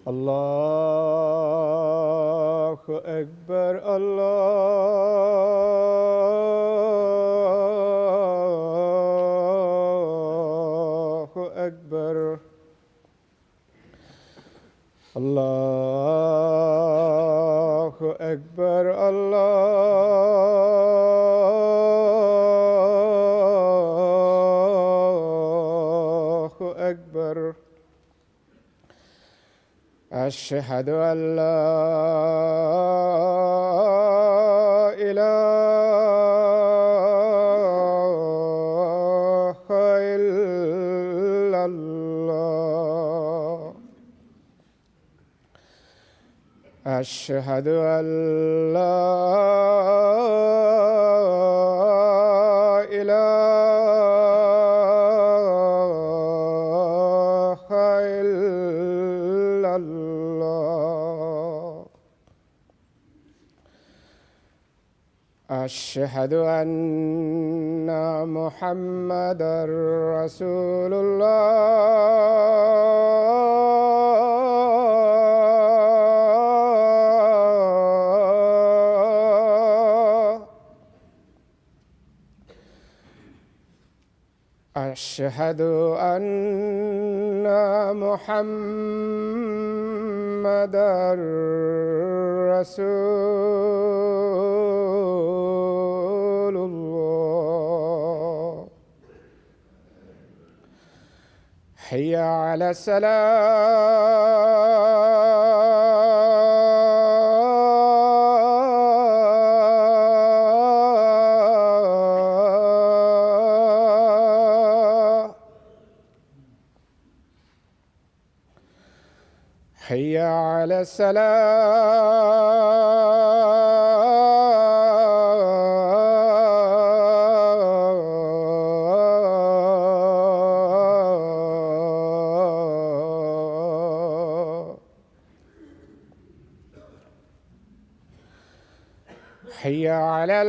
الله أكبر الله أكبر الله أكبر الله أكبر أشهد أن لا إله إلا الله أشهد أن لا إله إلا الله أشهد أن محمدًا رسول الله أشهد أن محمدًا رسول الله حي على الصلاة حي على السلام حي على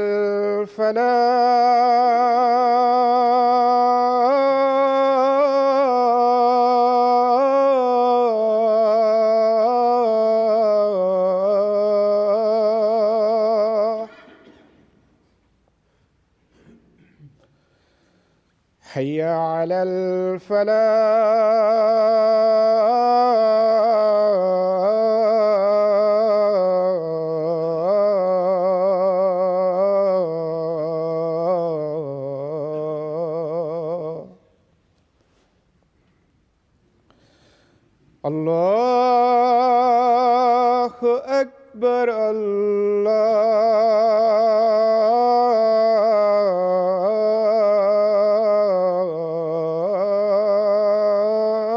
الفلاح حي على الفلاح الله أكبر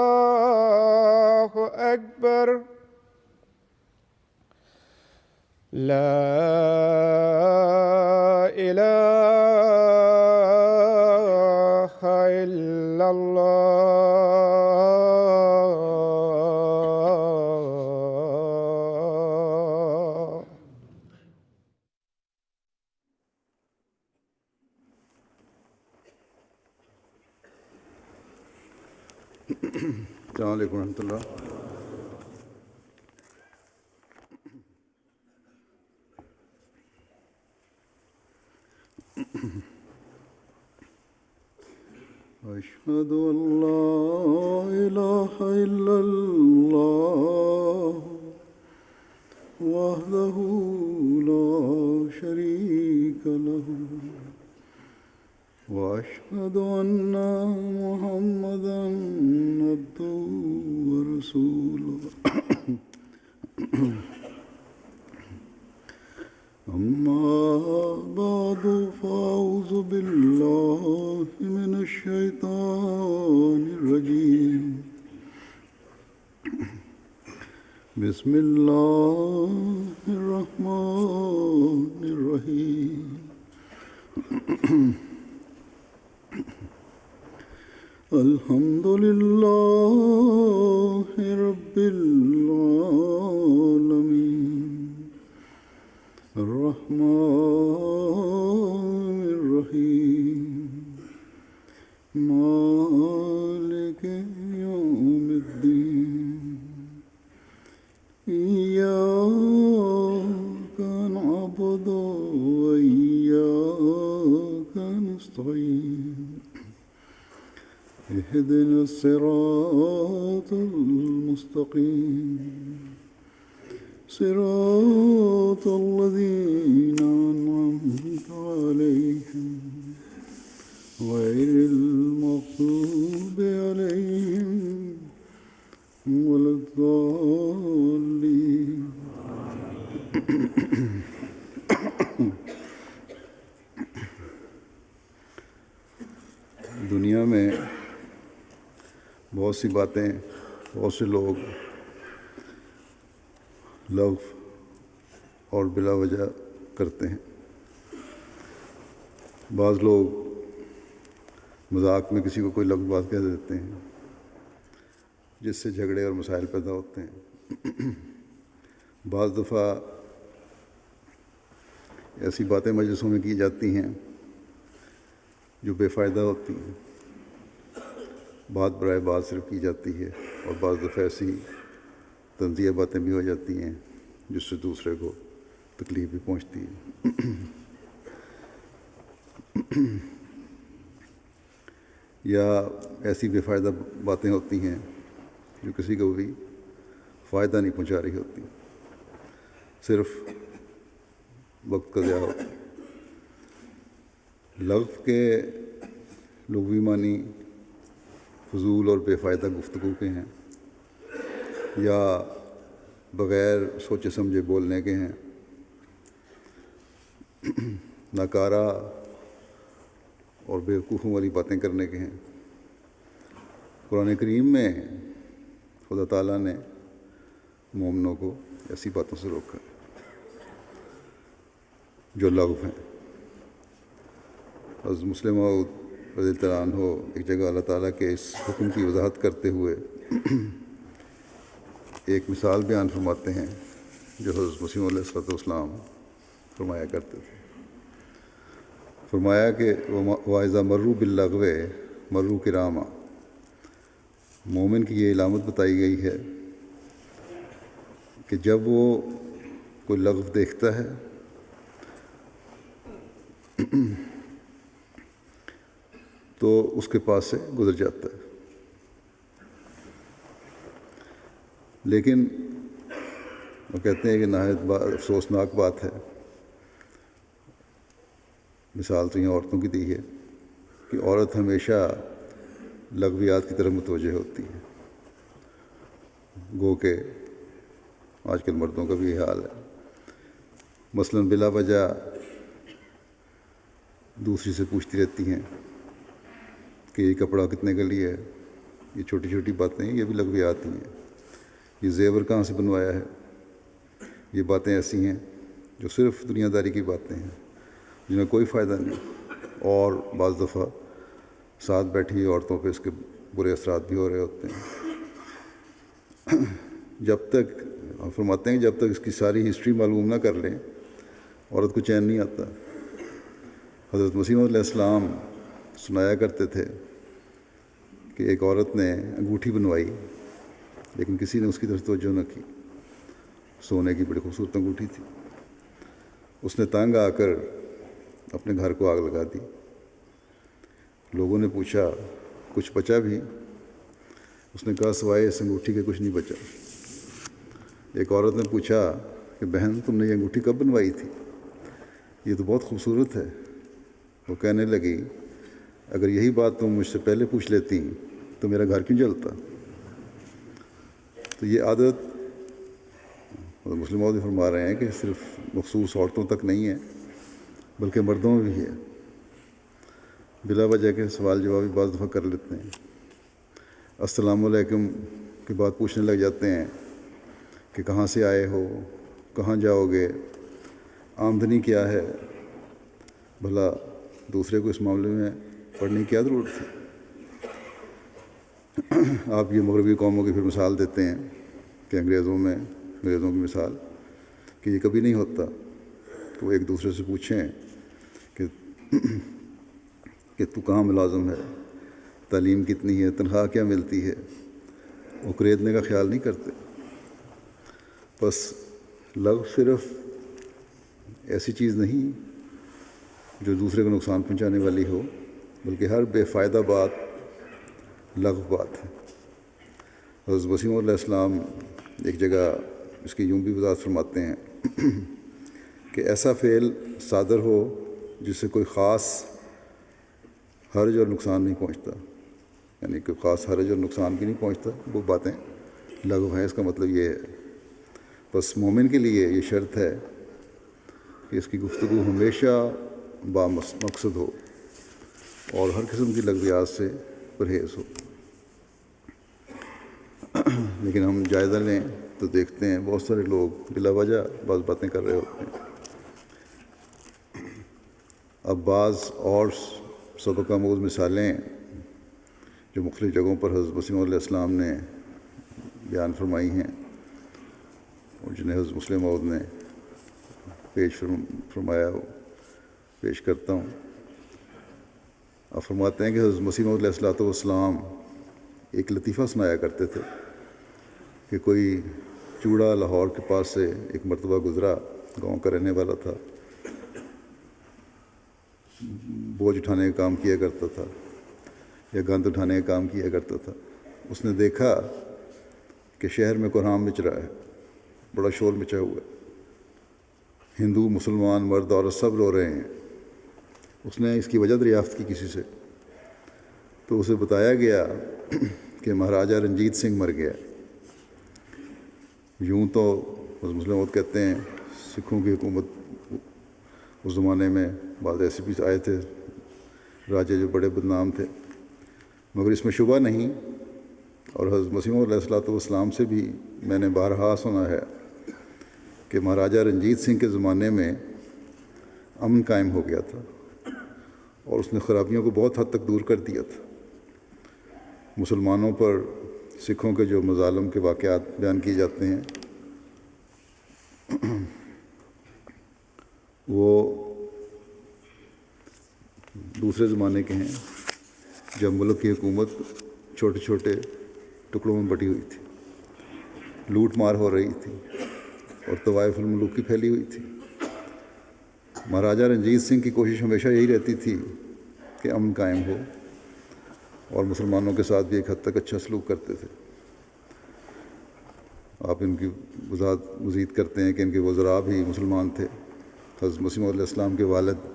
الله أكبر لا إله إلا الله السلام عليكم ورحمة الله. أشهد أن لا إله إلا الله وحده لا شريك له وأشهد أن محمدًا عبده ورسوله أما بعد فأعوذ بالله من الشيطان الرجيم بسم الله الرحمن الرحيم الحمد لله رب العالمين الرحمن الرحيم مالك يوم الدين إياك نعبد وإياك نستعين اهدنا الصراط المستقيم صراط الذين أنعمت عليهم غير المغضوب عليهم ولا الضالين. دنیا میں بہت سی باتیں بہت سے لوگ لغو اور بلا وجہ کرتے ہیں. بعض لوگ مذاق میں کسی کو کوئی لغو بات کہہ دیتے ہیں جس سے جھگڑے اور مسائل پیدا ہوتے ہیں. بعض دفعہ ایسی باتیں مجلسوں میں کی جاتی ہیں جو بے فائدہ ہوتی ہیں. بات برائے بات صرف کی جاتی ہے اور بعض دفعہ ایسی تنزیہ باتیں بھی ہو جاتی ہیں جس سے دوسرے کو تکلیف بھی پہنچتی ہے. یا ایسی بے فائدہ باتیں ہوتی ہیں جو کسی کو بھی فائدہ نہیں پہنچا رہی ہوتی، صرف وقت کا ضیاع ہوتا ہے. لغو کے لغوی معنی فضول اور بے فائدہ گفتگو کے ہیں یا بغیر سوچے سمجھے بولنے کے ہیں، ناکارہ اور بیوقوفوں والی باتیں کرنے کے ہیں. قرآن کریم میں خدا تعالیٰ نے مومنوں کو ایسی باتوں سے روکا جو لغو ہیں. حضرت مسلم موعود رضی اللہ عنہ ایک جگہ اللہ تعالیٰ کے اس حکم کی وضاحت کرتے ہوئے ایک مثال بیان فرماتے ہیں جو حضرت مسیح علیہ السلام فرمایا کرتے تھے. فرمایا کہ وَإِذَا مَرُّوا بِاللَّغْوِ مَرُّوا كِرَامًا. مومن کی یہ علامت بتائی گئی ہے کہ جب وہ کوئی لغو دیکھتا ہے تو اس کے پاس سے گزر جاتا ہے. لیکن وہ کہتے ہیں کہ نہایت افسوسناک بات ہے، مثال تو یہاں عورتوں کی دی ہے کہ عورت ہمیشہ لغویات کی طرف متوجہ ہوتی ہے، گو کہ آج کل مردوں کا بھی یہ حال ہے. مثلاً بلا وجہ دوسری سے پوچھتی رہتی ہیں کہ یہ کپڑا کتنے کا لیا ہے. یہ چھوٹی چھوٹی باتیں ہیں، یہ بھی لغویات ہی ہیں. یہ زیور کہاں سے بنوایا ہے. یہ باتیں ایسی ہیں جو صرف دنیا داری کی باتیں ہیں جنہیں کوئی فائدہ نہیں، اور بعض دفعہ ساتھ بیٹھی عورتوں پہ اس کے برے اثرات بھی ہو رہے ہوتے ہیں. جب تک فرماتے ہیں کہ جب تک اس کی ساری ہسٹری معلوم نہ کر لیں عورت کو چین نہیں آتا. حضرت مسیح علیہ السلام سنایا کرتے تھے کہ ایک عورت نے انگوٹھی بنوائی لیکن کسی نے اس کی طرف توجہ نہ کی. سونے کی بڑی خوبصورت انگوٹھی تھی. اس نے تنگ آ کر اپنے گھر کو آگ لگا دی. لوگوں نے پوچھا کچھ بچا بھی؟ اس نے کہا سوائے اس انگوٹھی کے کچھ نہیں بچا. ایک عورت نے پوچھا کہ بہن تم نے یہ انگوٹھی کب بنوائی تھی؟ یہ تو بہت خوبصورت ہے. وہ کہنے لگی اگر یہی بات تم مجھ سے پہلے پوچھ لیتی تو میرا گھر کیوں جلتا. تو یہ عادت مسلم موعود فرما رہے ہیں کہ صرف مخصوص عورتوں تک نہیں ہے بلکہ مردوں میں بھی ہے. بلا وجہ کے سوال جواب بھی بعض دفعہ کر لیتے ہیں. السلام علیکم کے بعد پوچھنے لگ جاتے ہیں کہ کہاں سے آئے ہو، کہاں جاؤ گے، آمدنی کیا ہے. بھلا دوسرے کو اس معاملے میں پڑھنے کی کیا ضرورت تھی. آپ یہ مغربی قوموں کی پھر مثال دیتے ہیں کہ انگریزوں کی مثال کہ یہ کبھی نہیں ہوتا. تو وہ ایک دوسرے سے پوچھیں کہ تو کہاں ملازم ہے، تعلیم کتنی ہے، تنخواہ کیا ملتی ہے. وہ خریدنے کا خیال نہیں کرتے. بس لغو صرف ایسی چیز نہیں جو دوسرے کو نقصان پہنچانے والی ہو، بلکہ ہر بے فائدہ بات لغو بات ہے۔ حضرت مسیح علیہ السلام ایک جگہ اس کی یوں بھی وضاحت فرماتے ہیں کہ ایسا فعل صادر ہو جس سے کوئی خاص حرج اور نقصان نہیں پہنچتا، یعنی کوئی خاص حرج اور نقصان بھی نہیں پہنچتا، وہ باتیں لغو ہیں۔ اس کا مطلب یہ ہے، بس مومن کے لیے یہ شرط ہے کہ اس کی گفتگو ہمیشہ مقصد ہو اور ہر قسم کی لغویات سے پرہیز ہو۔ لیکن ہم جائزہ لیں تو دیکھتے ہیں بہت سارے لوگ بلا وجہ بعض باتیں کر رہے ہوتے ہیں۔ اب بعض اور سبق آموز مثالیں جو مختلف جگہوں پر حضرت مسیح علیہ السلام نے بیان فرمائی ہیں اور جنہیں حضرت مسلم موعود نے پیش فرمایا پیش کرتا ہوں۔ آپ فرماتے ہیں کہ حضرت مسیح علیہ السلام ایک لطیفہ سنایا کرتے تھے کہ کوئی چوڑا لاہور کے پاس سے ایک مرتبہ گزرا، گاؤں کا رہنے والا تھا، بوجھ اٹھانے کا کام کیا کرتا تھا یا گند اٹھانے کا کام کیا کرتا تھا۔ اس نے دیکھا کہ شہر میں کوہرام مچ رہا ہے، بڑا شور مچا ہوا ہے، ہندو مسلمان مرد عورت سب رو رہے ہیں۔ اس نے اس کی وجہ دریافت کی کسی سے، تو اسے بتایا گیا کہ مہاراجہ رنجیت سنگھ مر گیا۔ یوں تو مسلم موعود کہتے ہیں سکھوں کی حکومت اس زمانے میں بعض ایسے بھی آئے تھے راجے جو بڑے بدنام تھے، مگر اس میں شبہ نہیں، اور حضرت مسیح علیہ السلام سے بھی میں نے بارہا سنا ہے کہ مہاراجہ رنجیت سنگھ کے زمانے میں امن قائم ہو گیا تھا اور اس نے خرابیوں کو بہت حد تک دور کر دیا تھا۔ مسلمانوں پر سکھوں کے جو مظالم کے واقعات بیان کیے جاتے ہیں وہ دوسرے زمانے کے ہیں، جب ملک کی حکومت چھوٹے چھوٹے ٹکڑوں میں بٹی ہوئی تھی، لوٹ مار ہو رہی تھی اور طوائف الملوک کی پھیلی ہوئی تھی۔ مہاراجہ رنجیت سنگھ کی کوشش ہمیشہ یہی رہتی تھی کہ امن قائم ہو، اور مسلمانوں کے ساتھ بھی ایک حد تک اچھا سلوک کرتے تھے۔ آپ ان کی وضاحت مزید کرتے ہیں کہ ان کے وزراء بھی مسلمان تھے۔ حضرت مسیح علیہ السلام کے والد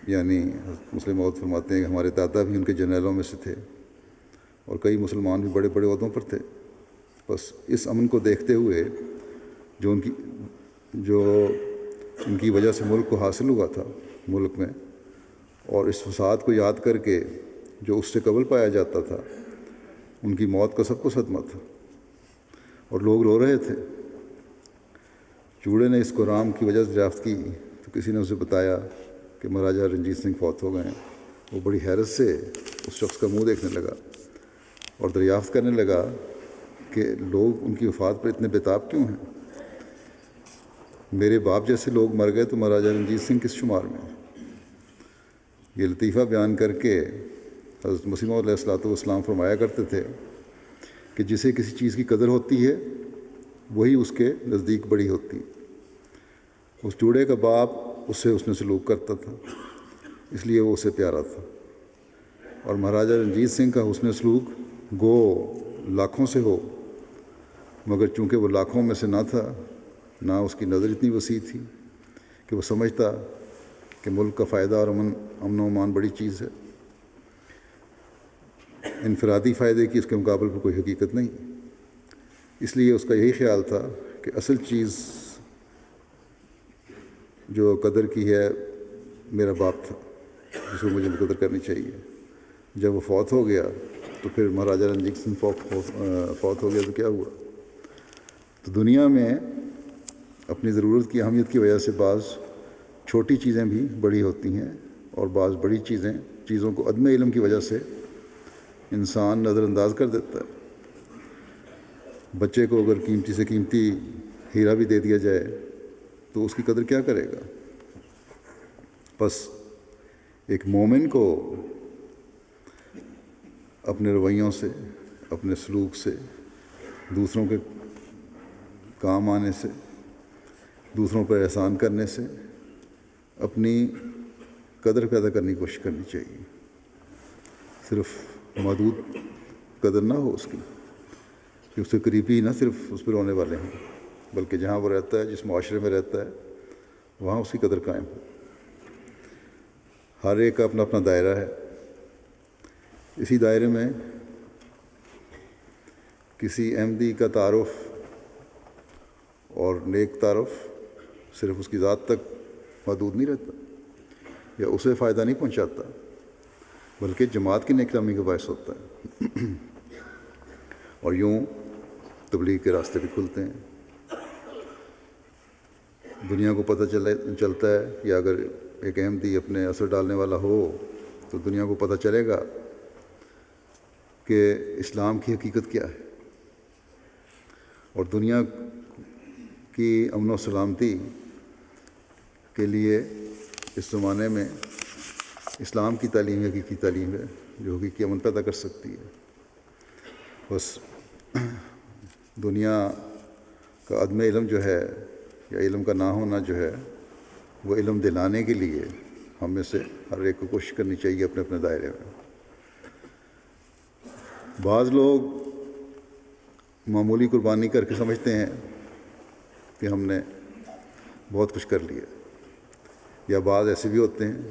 یعنی حضرت مسلم موعود فرماتے ہیں کہ ہمارے دادا بھی ان کے جرنیلوں میں سے تھے، اور کئی مسلمان بھی بڑے بڑے عہدوں پر تھے۔ بس اس امن کو دیکھتے ہوئے جو ان کی وجہ سے ملک کو حاصل ہوا تھا ملک میں، اور اس فساد کو یاد کر کے جو اس سے قبل پایا جاتا تھا، ان کی موت کا سب کو صدمہ تھا اور لوگ رو رہے تھے۔ چوڑے نے اس کو رام کی وجہ سے دریافت کی تو کسی نے اسے بتایا کہ مہاراجہ رنجیت سنگھ فوت ہو گئے ہیں۔ وہ بڑی حیرت سے اس شخص کا منہ دیکھنے لگا اور دریافت کرنے لگا کہ لوگ ان کی وفات پر اتنے بیتاب کیوں ہیں؟ میرے باپ جیسے لوگ مر گئے تو مہاراجہ رنجیت سنگھ کس شمار میں؟ یہ لطیفہ بیان کر کے حضرت مسیح علیہ السلام فرمایا کرتے تھے کہ جسے کسی چیز کی قدر ہوتی ہے وہی اس کے نزدیک بڑی ہوتی۔ اس چوڑے کا باپ اس نے سلوک کرتا تھا، اس لیے وہ اسے پیارا تھا، اور مہاراجہ رنجیت سنگھ کا حسن سلوک گو لاکھوں سے ہو، مگر چونکہ وہ لاکھوں میں سے نہ تھا، نہ اس کی نظر اتنی وسیع تھی کہ وہ سمجھتا کہ ملک کا فائدہ اور امن و امان بڑی چیز ہے۔ انفرادی فائدے کی اس کے مقابل پر کوئی حقیقت نہیں، اس لیے اس کا یہی خیال تھا کہ اصل چیز جو قدر کی ہے میرا باپ تھا، جس کو مجھے قدر کرنی چاہیے۔ جب وہ فوت ہو گیا تو پھر مہاراجہ رنجیت سنگھ فوت ہو گیا تو کیا ہوا؟ تو دنیا میں اپنی ضرورت کی اہمیت کی وجہ سے بعض چھوٹی چیزیں بھی بڑی ہوتی ہیں، اور بعض بڑی چیزوں کو عدم علم کی وجہ سے انسان نظر انداز کر دیتا ہے۔ بچے کو اگر قیمتی سے قیمتی ہیرا بھی دے دیا جائے تو اس کی قدر کیا کرے گا؟ بس ایک مومن کو اپنے رویوں سے، اپنے سلوک سے، دوسروں کے کام آنے سے، دوسروں پر احسان کرنے سے اپنی قدر پیدا کرنے کی کوشش کرنی چاہیے. صرف محدود قدر نہ ہو اس کی کہ اس کے قریبی نہ صرف اس پہ رونے والے ہیں، بلکہ جہاں وہ رہتا ہے، جس معاشرے میں رہتا ہے، وہاں اس کی قدر قائم ہو. ہر ایک کا اپنا اپنا دائرہ ہے. اسی دائرے میں کسی احمدی کا تعارف اور نیک تعارف صرف اس کی ذات تک محدود نہیں رہتا یا اسے فائدہ نہیں پہنچاتا، بلکہ جماعت کی نیک نامی کا باعث ہوتا ہے. اور یوں تبلیغ کے راستے بھی کھلتے ہیں. دنیا کو پتہ چلتا ہے یا اگر ایک احمدی اپنے اثر ڈالنے والا ہو تو دنیا کو پتہ چلے گا کہ اسلام کی حقیقت کیا ہے. اور دنیا کی امن و سلامتی کے لیے اس زمانے میں اسلام کی تعلیم حقیقی تعلیم ہے جو حقیقی امن پیدا کر سکتی ہے. بس دنیا کا عدم علم جو ہے یا علم کا نہ ہونا جو ہے وہ علم دلانے کے لیے ہم میں سے ہر ایک کو کوشش کرنی چاہیے اپنے اپنے دائرے میں. بعض لوگ معمولی قربانی کر کے سمجھتے ہیں کہ ہم نے بہت کچھ کر لیا، یا بعض ایسے بھی ہوتے ہیں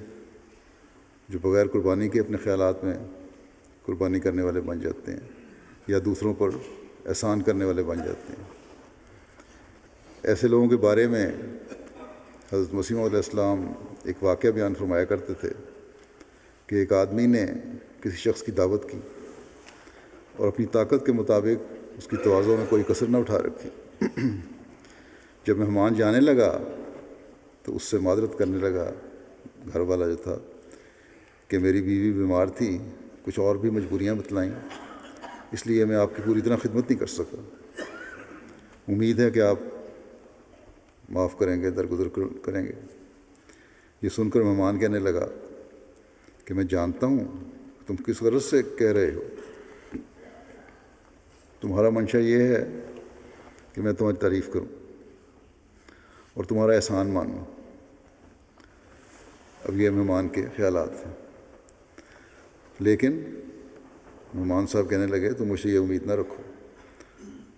جو بغیر قربانی کے اپنے خیالات میں قربانی کرنے والے بن جاتے ہیں یا دوسروں پر احسان کرنے والے بن جاتے ہیں. ایسے لوگوں کے بارے میں حضرت مسیح موعود علیہ السلام ایک واقعہ بیان فرمایا کرتے تھے کہ ایک آدمی نے کسی شخص کی دعوت کی اور اپنی طاقت کے مطابق اس کی تواضع میں کوئی کسر نہ اٹھا رکھی. جب مہمان جانے لگا تو اس سے معذرت کرنے لگا گھر والا جو تھا کہ میری بیوی بیمار تھی، کچھ اور بھی مجبوریاں بتلائیں، اس لیے میں آپ کی پوری طرح خدمت نہیں کر سکا. امید ہے کہ آپ معاف کریں گے، درگزر کریں گے. یہ سن کر مہمان کہنے لگا کہ میں جانتا ہوں تم کس غرض سے کہہ رہے ہو. تمہارا منشا یہ ہے کہ میں تمہاری تعریف کروں اور تمہارا احسان مانوں. اب یہ مہمان کے خیالات ہیں. لیکن مہمان صاحب کہنے لگے تم مجھ سے یہ امید نہ رکھو،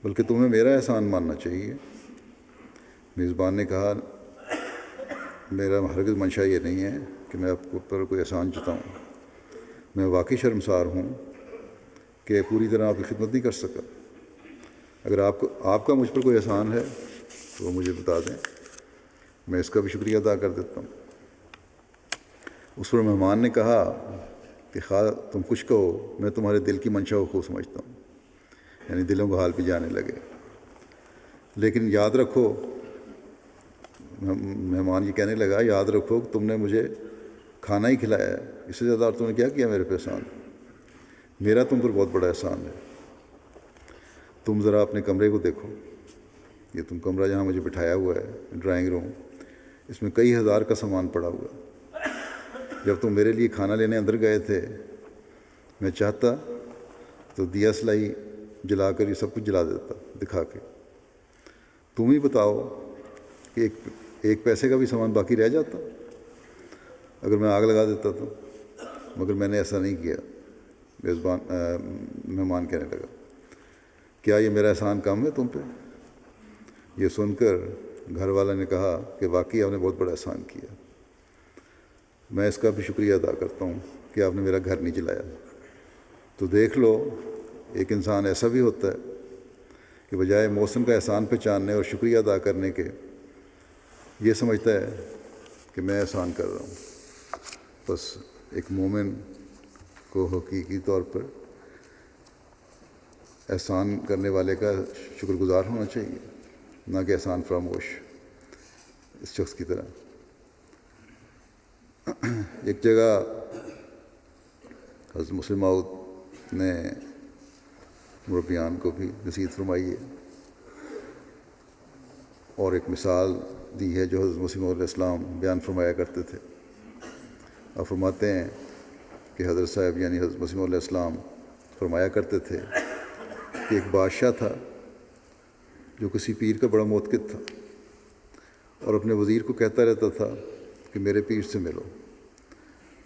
بلکہ تمہیں میرا احسان ماننا چاہیے. میزبان نے کہا میرا ہرگز منشا یہ نہیں ہے کہ میں آپ پر کوئی احسان جتاؤں. میں واقعی شرمسار ہوں کہ پوری طرح آپ کی خدمت نہیں کر سکا. اگر آپ کا مجھ پر کوئی احسان ہے تو وہ مجھے بتا دیں، میں اس کا بھی شکریہ ادا کر دیتا ہوں. اس پر مہمان نے کہا کہ خواہ تم کچھ کہو، میں تمہارے دل کی منشا کو خوب سمجھتا ہوں. یعنی دلوں کا حال بھی جانے لگے. لیکن یاد رکھو، مہمان یہ کہنے لگا، یاد رکھو کہ تم نے مجھے کھانا ہی کھلایا ہے، اس سے زیادہ اور تم نے کیا کیا میرے پہ احسان. میرا تم پر بہت بڑا احسان ہے. تم ذرا اپنے کمرے کو دیکھو. یہ تم کمرہ جہاں مجھے بٹھایا ہوا ہے، ڈرائنگ روم، اس میں کئی ہزار کا سامان پڑا ہوا ہے. جب تم میرے لیے کھانا لینے اندر گئے تھے، میں چاہتا تو دیا سلائی جلا کر یہ سب کچھ جلا دیتا دکھا کے. تم ہی بتاؤ کہ ایک پیسے کا بھی سامان باقی رہ جاتا اگر میں آگ لگا دیتا تو. مگر میں نے ایسا نہیں کیا. مہمان کہنے لگا کیا یہ میرا احسان کم ہے تم پہ؟ یہ سن کر گھر والے نے کہا کہ واقعی آپ نے بہت بڑا احسان کیا. میں اس کا بھی شکریہ ادا کرتا ہوں کہ آپ نے میرا گھر نہیں جلایا. تو دیکھ لو، ایک انسان ایسا بھی ہوتا ہے کہ بجائے موسم کا احسان پہچاننے اور شکریہ ادا کرنے کے یہ سمجھتا ہے کہ میں احسان کر رہا ہوں. بس ایک مومن کو حقیقی طور پر احسان کرنے والے کا شکر گزار ہونا چاہیے، نہ کہ احسان فراموش اس شخص کی طرح. ایک جگہ حضرت مسلم موعود نے مربیان کو بھی نصیحت فرمائی ہے اور ایک مثال دی ہے جو حضرت مسیح موعود علیہ السلام بیان فرمایا کرتے تھے. آپ فرماتے ہیں کہ حضرت صاحب یعنی حضرت مسیح موعود علیہ السلام فرمایا کرتے تھے کہ ایک بادشاہ تھا جو کسی پیر کا بڑا موتقد تھا اور اپنے وزیر کو کہتا رہتا تھا کہ میرے پیر سے ملو۔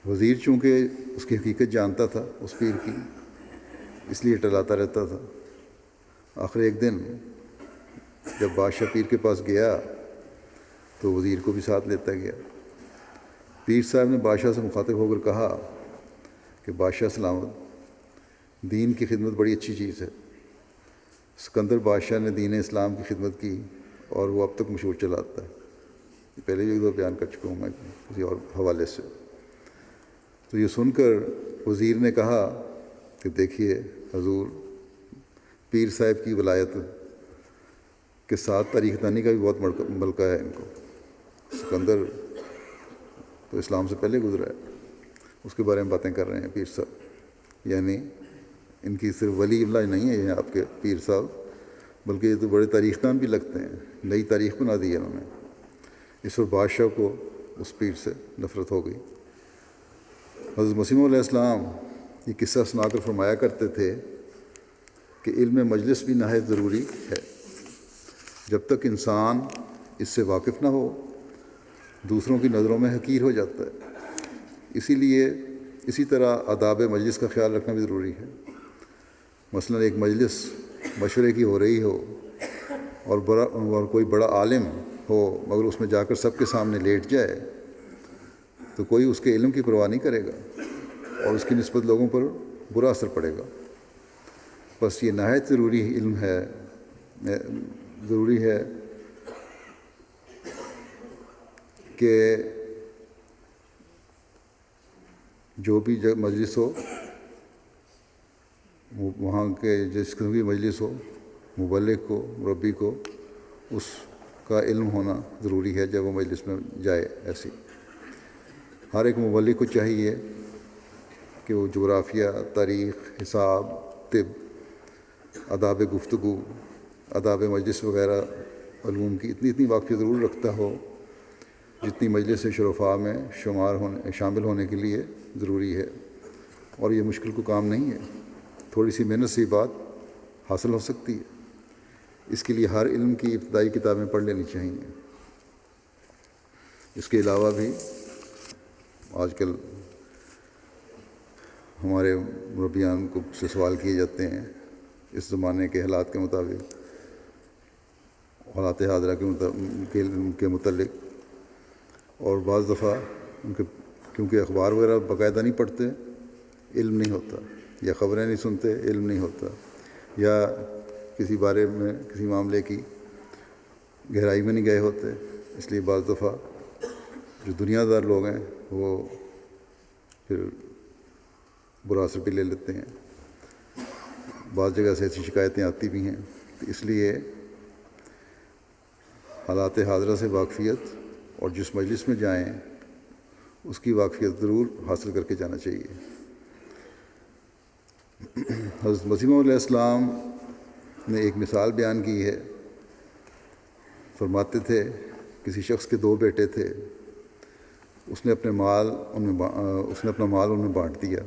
وزیر چونکہ اس کی حقیقت جانتا تھا اس پیر کی، اس لیے ٹلاتا رہتا تھا۔ آخر ایک دن جب بادشاہ پیر کے پاس گیا تو وزیر کو بھی ساتھ لیتا گیا۔ پیر صاحب نے بادشاہ سے مخاطب ہو کر کہا کہ بادشاہ سلامت، دین کی خدمت بڑی اچھی چیز ہے۔ سکندر بادشاہ نے دین اسلام کی خدمت کی اور وہ اب تک مشہور چلاتا ہے۔ پہلے بھی ایک دو بیان کر چکا ہوں میں کسی اور حوالے سے۔ تو یہ سن کر وزیر نے کہا کہ دیکھیے حضور، پیر صاحب کی ولایت کے ساتھ تاریخ دانی کا بھی بہت ملکہ ہے ان کو۔ سکندر تو اسلام سے پہلے گزرا ہے، اس کے بارے میں باتیں کر رہے ہیں پیر صاحب۔ یعنی ان کی صرف ولی اللہ نہیں ہے یہ آپ کے پیر صاحب، بلکہ یہ تو بڑے تاریخ دان بھی لگتے ہیں، نئی تاریخ بنا دی ہے انہوں نے۔ اس پر بادشاہ کو اس پیر سے نفرت ہو گئی۔ حضرت مسیح علیہ السلام یہ قصہ سنا کر فرمایا کرتے تھے کہ علم مجلس بھی نہایت ضروری ہے۔ جب تک انسان اس سے واقف نہ ہو دوسروں کی نظروں میں حقیر ہو جاتا ہے۔ اسی طرح آداب مجلس کا خیال رکھنا بھی ضروری ہے۔ مثلا ایک مجلس مشورے کی ہو رہی ہو اور کوئی بڑا عالم ہو مگر اس میں جا کر سب کے سامنے لیٹ جائے تو کوئی اس کے علم کی پرواہ نہیں کرے گا اور اس کی نسبت لوگوں پر برا اثر پڑے گا۔ بس یہ نہایت ضروری ہے کہ جو بھی مجلس ہو، وہاں کے جس قسم کی مجلس ہو، مبلغ کو، مربی کو اس کا علم ہونا ضروری ہے جب وہ مجلس میں جائے۔ ایسی ہر ایک مبلغ کو چاہیے کہ وہ جغرافیہ، تاریخ، حساب، طب، آداب گفتگو، آداب مجلس وغیرہ علوم کی اتنی واقفیت ضرور رکھتا ہو جتنی مجلس شرفاء میں شامل ہونے کے لیے ضروری ہے۔ اور یہ مشکل کو کام نہیں ہے، تھوڑی سی محنت سے بات حاصل ہو سکتی ہے۔ اس کے لیے ہر علم کی ابتدائی کتابیں پڑھ لینی چاہیے۔ اس کے علاوہ بھی آج کل ہمارے مربیان کو سے سوال کیے جاتے ہیں اس زمانے کے حالات کے مطابق، حالات حاضرہ کے متعلق، اور بعض دفعہ کیونکہ اخبار وغیرہ باقاعدہ نہیں پڑھتے، علم نہیں ہوتا، یا خبریں نہیں سنتے، علم نہیں ہوتا، یا کسی بارے میں کسی معاملے کی گہرائی میں نہیں گئے ہوتے، اس لیے بعض دفعہ جو دنیا دار لوگ ہیں وہ پھر برا اثر بھی لے لیتے ہیں۔ بعض جگہ سے ایسی شکایتیں آتی بھی ہیں، تو اس لیے حالات حاضرہ سے واقفیت اور جس مجلس میں جائیں اس کی واقفیت ضرور حاصل کر کے جانا چاہیے۔ حضرت مسیح علیہ السلام نے ایک مثال بیان کی ہے۔ فرماتے تھے کسی شخص کے 2 بیٹے تھے، اس نے اپنا مال ان میں بانٹ دیا۔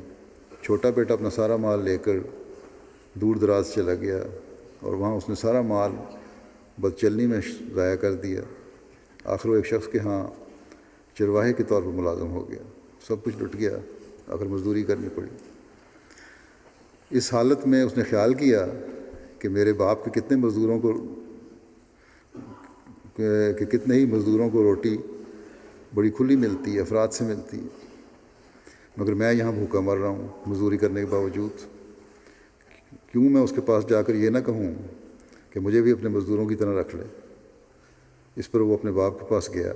چھوٹا بیٹا اپنا سارا مال لے کر دور دراز چلا گیا اور وہاں اس نے سارا مال بدچلنی میں ضائع کر دیا۔ آخر وہ ایک شخص کے ہاں چرواہے کے طور پر ملازم ہو گیا، سب کچھ لٹ گیا، آخر مزدوری کرنی پڑی۔ اس حالت میں اس نے خیال کیا کہ میرے باپ کے کتنے ہی مزدوروں کو روٹی بڑی کھلی ملتی ہے، افراد سے ملتی ہے، مگر میں یہاں بھوکا مر رہا ہوں مزدوری کرنے کے باوجود۔ کیوں میں اس کے پاس جا کر یہ نہ کہوں کہ مجھے بھی اپنے مزدوروں کی طرح رکھ لے۔ اس پر وہ اپنے باپ کے پاس گیا۔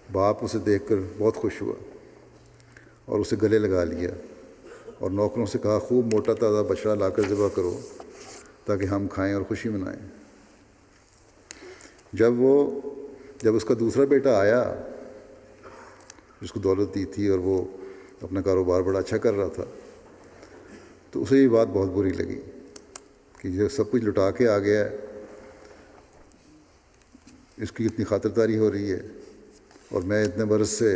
باپ اسے دیکھ کر بہت خوش ہوا اور اسے گلے لگا لیا اور نوکروں سے کہا خوب موٹا تازہ بچڑا لا کر ذبح کرو تاکہ ہم کھائیں اور خوشی منائیں۔ جب اس کا دوسرا بیٹا آیا جس کو دولت دی تھی اور وہ اپنا کاروبار بڑا اچھا کر رہا تھا، تو اسے یہ بات بہت بری لگی کہ یہ سب کچھ لٹا کے آ گیا ہے، اس کی اتنی خاطرداری ہو رہی ہے، اور میں اتنے برس سے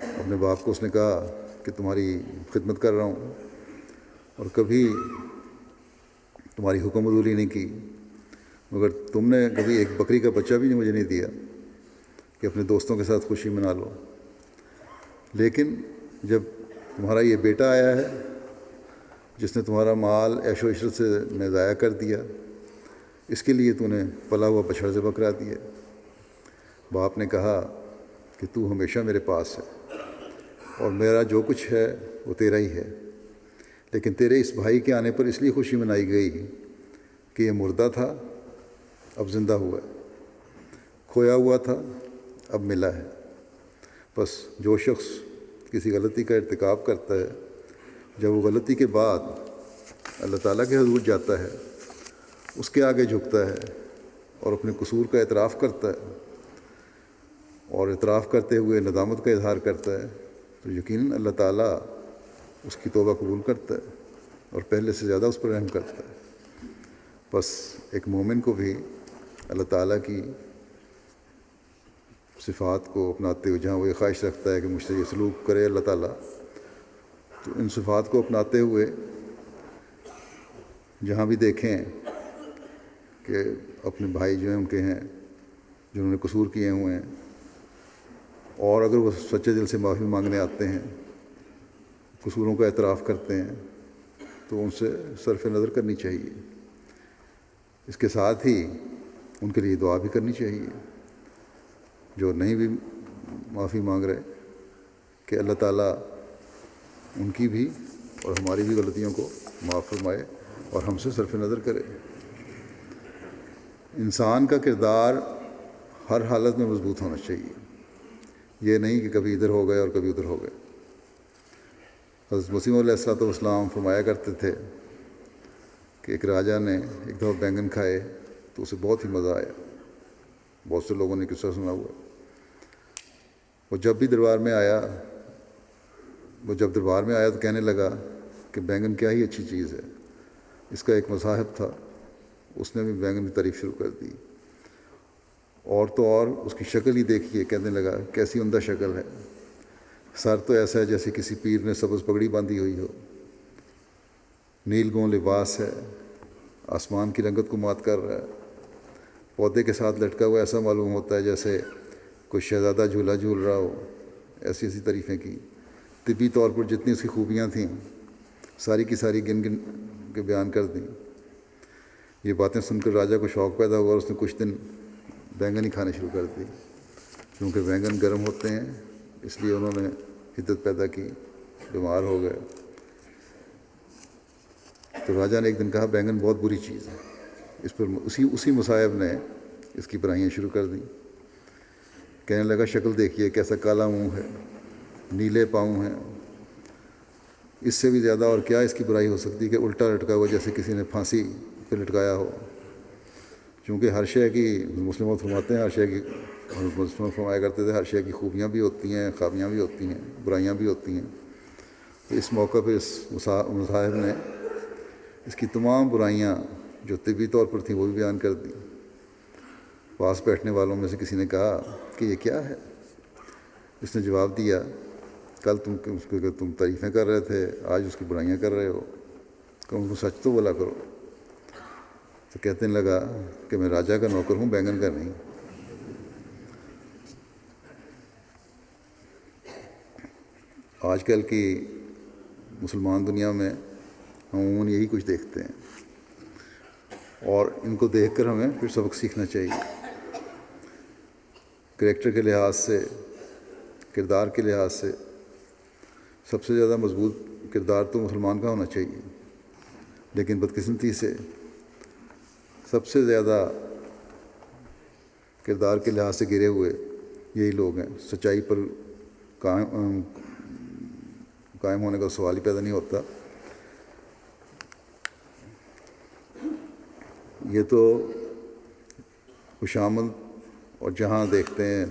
اپنے باپ کو اس نے کہا کہ تمہاری خدمت کر رہا ہوں اور کبھی تمہاری حکم عدولی نہیں کی، مگر تم نے کبھی ایک بکری کا بچہ بھی مجھے نہیں دیا کہ اپنے دوستوں کے ساتھ خوشی منا لو. لیکن جب تمہارا یہ بیٹا آیا ہے جس نے تمہارا مال عیش و عشرت سے میں ضائع کر دیا، اس کے لیے تو نے پلا ہوا بچڑا ذبح کرا دیا. باپ نے کہا کہ تو ہمیشہ میرے پاس ہے اور میرا جو کچھ ہے وہ تیرا ہی ہے، لیکن تیرے اس بھائی کے آنے پر اس لیے خوشی منائی گئی کہ یہ مردہ تھا اب زندہ ہوا ہے، کھویا ہوا تھا اب ملا ہے. بس جو شخص کسی غلطی کا ارتکاب کرتا ہے، جب وہ غلطی کے بعد اللہ تعالیٰ کے حضور جاتا ہے، اس کے آگے جھکتا ہے اور اپنے قصور کا اعتراف کرتا ہے اور اعتراف کرتے ہوئے ندامت کا اظہار کرتا ہے، تو یقیناً اللہ تعالیٰ اس کی توبہ قبول کرتا ہے اور پہلے سے زیادہ اس پر رحم کرتا ہے. بس ایک مومن کو بھی اللہ تعالیٰ کی صفات کو اپناتے ہوئے، جہاں وہ یہ خواہش رکھتا ہے کہ مجھ سے یہ سلوک کرے اللہ تعالیٰ، تو ان صفات کو اپناتے ہوئے جہاں بھی دیکھیں کہ اپنے بھائی جو ہیں ان کے ہیں جنہوں نے قصور کیے ہوئے ہیں، اور اگر وہ سچے دل سے معافی مانگنے آتے ہیں، قصوروں کا اعتراف کرتے ہیں، تو ان سے صرف نظر کرنی چاہیے. اس کے ساتھ ہی ان کے لیے دعا بھی کرنی چاہیے جو نہیں بھی معافی مانگ رہے، کہ اللہ تعالیٰ ان کی بھی اور ہماری بھی غلطیوں کو معاف فرمائے اور ہم سے صرف نظر کرے. انسان کا کردار ہر حالت میں مضبوط ہونا چاہیے، یہ نہیں کہ کبھی ادھر ہو گئے اور کبھی ادھر ہو گئے. حضرت مسیح علیہ الصلوۃ والسلام فرمایا کرتے تھے کہ ایک راجا نے ایک دفعہ بینگن کھائے تو اسے بہت ہی مزہ آیا. بہت سے لوگوں نے قصہ سنا ہوا. وہ جب دربار میں آیا تو کہنے لگا کہ بینگن کیا ہی اچھی چیز ہے. اس کا ایک مصاحب تھا، اس نے بھی بینگن کی تعریف شروع کر دی. اور تو اور اس کی شکل ہی دیکھیے، کہنے لگا کیسی عمدہ شکل ہے، سر تو ایسا ہے جیسے کسی پیر نے سبز پگڑی باندھی ہوئی ہو، نیل گوں لباس ہے، آسمان کی رنگت کو مات کر رہا ہے، پودے کے ساتھ لٹکا ہوا ایسا معلوم ہوتا ہے جیسے کوئی شہزادہ جھولا جھول رہا ہو. ایسی تعریفیں کی. طبی طور پر جتنی اس کی خوبیاں تھیں ساری کی ساری گن کے بیان کر دیں. یہ باتیں سن کر راجا کو شوق پیدا ہوا اور اس نے کچھ دن بینگن ہی کھانے شروع کر دی. کیونکہ بینگن گرم ہوتے ہیں اس لیے انہوں نے حدت پیدا کی، بیمار ہو گئے. تو راجا نے ایک دن کہا بینگن بہت بری چیز ہے. اس پر اسی مصاحب نے اس کی برائیاں شروع کر دیں. کہنے لگا شکل دیکھیے کیسا کالا منہ ہے، نیلے پاؤں ہیں، اس سے بھی زیادہ اور کیا اس کی برائی ہو سکتی کہ الٹا لٹکا ہوا جیسے کسی نے پھانسی پہ لٹکایا ہو. چونکہ ہر شے کی، مسلموں فرماتے ہیں ہر شے کی، مسلم فرمایا کرتے تھے ہر شے کی خوبیاں بھی ہوتی ہیں، خامیاں بھی ہوتی ہیں، برائیاں بھی ہوتی ہیں. تو اس موقع پہ اس مصاحب نے اس کی تمام برائیاں جو طبی طور پر تھیں وہ بھی بیان کر دی. پاس بیٹھنے والوں میں سے کسی نے کہا کہ یہ کیا ہے؟ اس نے جواب دیا کل تم تعریفیں کر رہے تھے، آج اس کی برائیاں کر رہے ہو، ان کو سچ تو بولا کرو. تو کہنے لگا کہ میں راجا کا نوکر ہوں، بینگن کا نہیں. آج کل کی مسلمان دنیا میں ہم عموماً یہی کچھ دیکھتے ہیں، اور ان کو دیکھ کر ہمیں پھر سبق سیکھنا چاہیے. کریکٹر کے لحاظ سے، کردار کے لحاظ سے سب سے زیادہ مضبوط کردار تو مسلمان کا ہونا چاہیے، لیکن بدقسمتی سے سب سے زیادہ کردار کے لحاظ سے گرے ہوئے یہی لوگ ہیں. سچائی پر قائم ہونے کا سوال ہی پیدا نہیں ہوتا. یہ تو خوشامد اور جہاں دیکھتے ہیں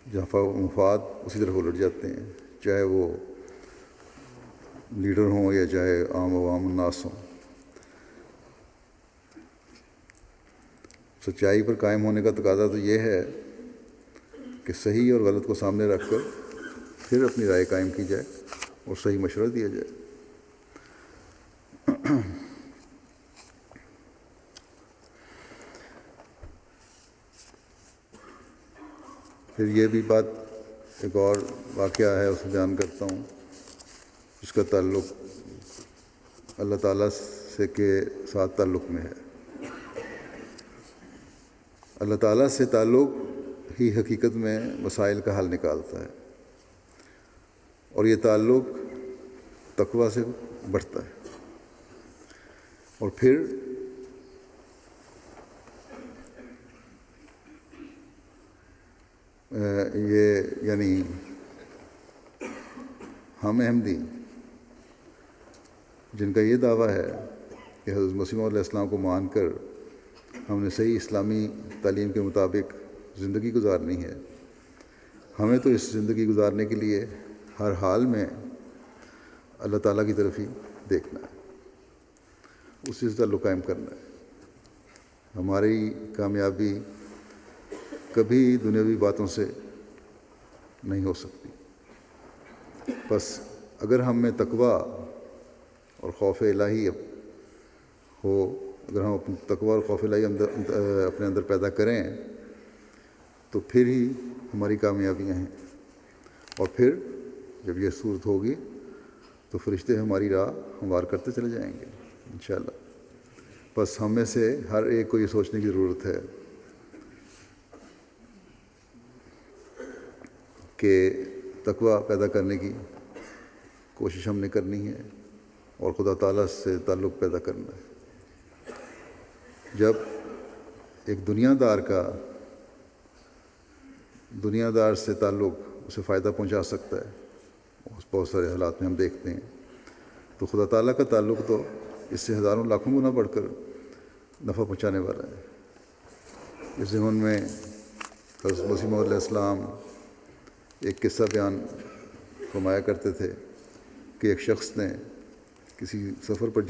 جہاں مفاد اسی طرح الٹ جاتے ہیں، چاہے وہ لیڈر ہوں یا چاہے عام عوام الناس ہوں. سچائی پر قائم ہونے کا تقاضا تو یہ ہے کہ صحیح اور غلط کو سامنے رکھ کر پھر اپنی رائے قائم کی جائے اور صحیح مشورہ دیا جائے. پھر یہ بھی بات ایک اور واقعہ ہے، اسے بیان کرتا ہوں، اس کا تعلق اللہ تعالیٰ سے کے ساتھ تعلق میں ہے۔ اللہ تعالیٰ سے تعلق ہی حقیقت میں مسائل کا حل نکالتا ہے، اور یہ تعلق تقویٰ سے بڑھتا ہے۔ اور پھر یہ یعنی ہم احمدی جن کا یہ دعویٰ ہے کہ حضرت مسیح علیہ السلام کو مان کر ہم نے صحیح اسلامی تعلیم کے مطابق زندگی گزارنی ہے، ہمیں تو اس زندگی گزارنے کے لیے ہر حال میں اللہ تعالیٰ کی طرف ہی دیکھنا ہے، اسی سے تعلق قائم کرنا ہے۔ ہماری کامیابی کبھی دنیاوی باتوں سے نہیں ہو سکتی۔ بس اگر ہم میں تقویٰ اور خوف الہی ہو، اگر ہم اپنے تقویٰ اور خوف الہی اپنے اندر پیدا کریں تو پھر ہی ہماری کامیابیاں ہیں، اور پھر جب یہ صورت ہوگی تو فرشتے ہماری راہ ہموار کرتے چلے جائیں گے انشاءاللہ۔ بس ہم میں سے ہر ایک کو یہ سوچنے کی ضرورت ہے کہ تقویٰ پیدا کرنے کی کوشش ہم نے کرنی ہے اور خدا تعالیٰ سے تعلق پیدا کرنا ہے۔ جب ایک دنیا دار سے تعلق اسے فائدہ پہنچا سکتا ہے، بہت سارے حالات میں ہم دیکھتے ہیں، تو خدا تعالیٰ کا تعلق تو اس سے ہزاروں لاکھوں گنا بڑھ کر نفع پہنچانے والا ہے۔ اس ضمن میں حضرت مسیح علیہ السلام ایک قصہ بیان فرمایا کرتے تھے کہ ایک شخص نے کسی سفر پر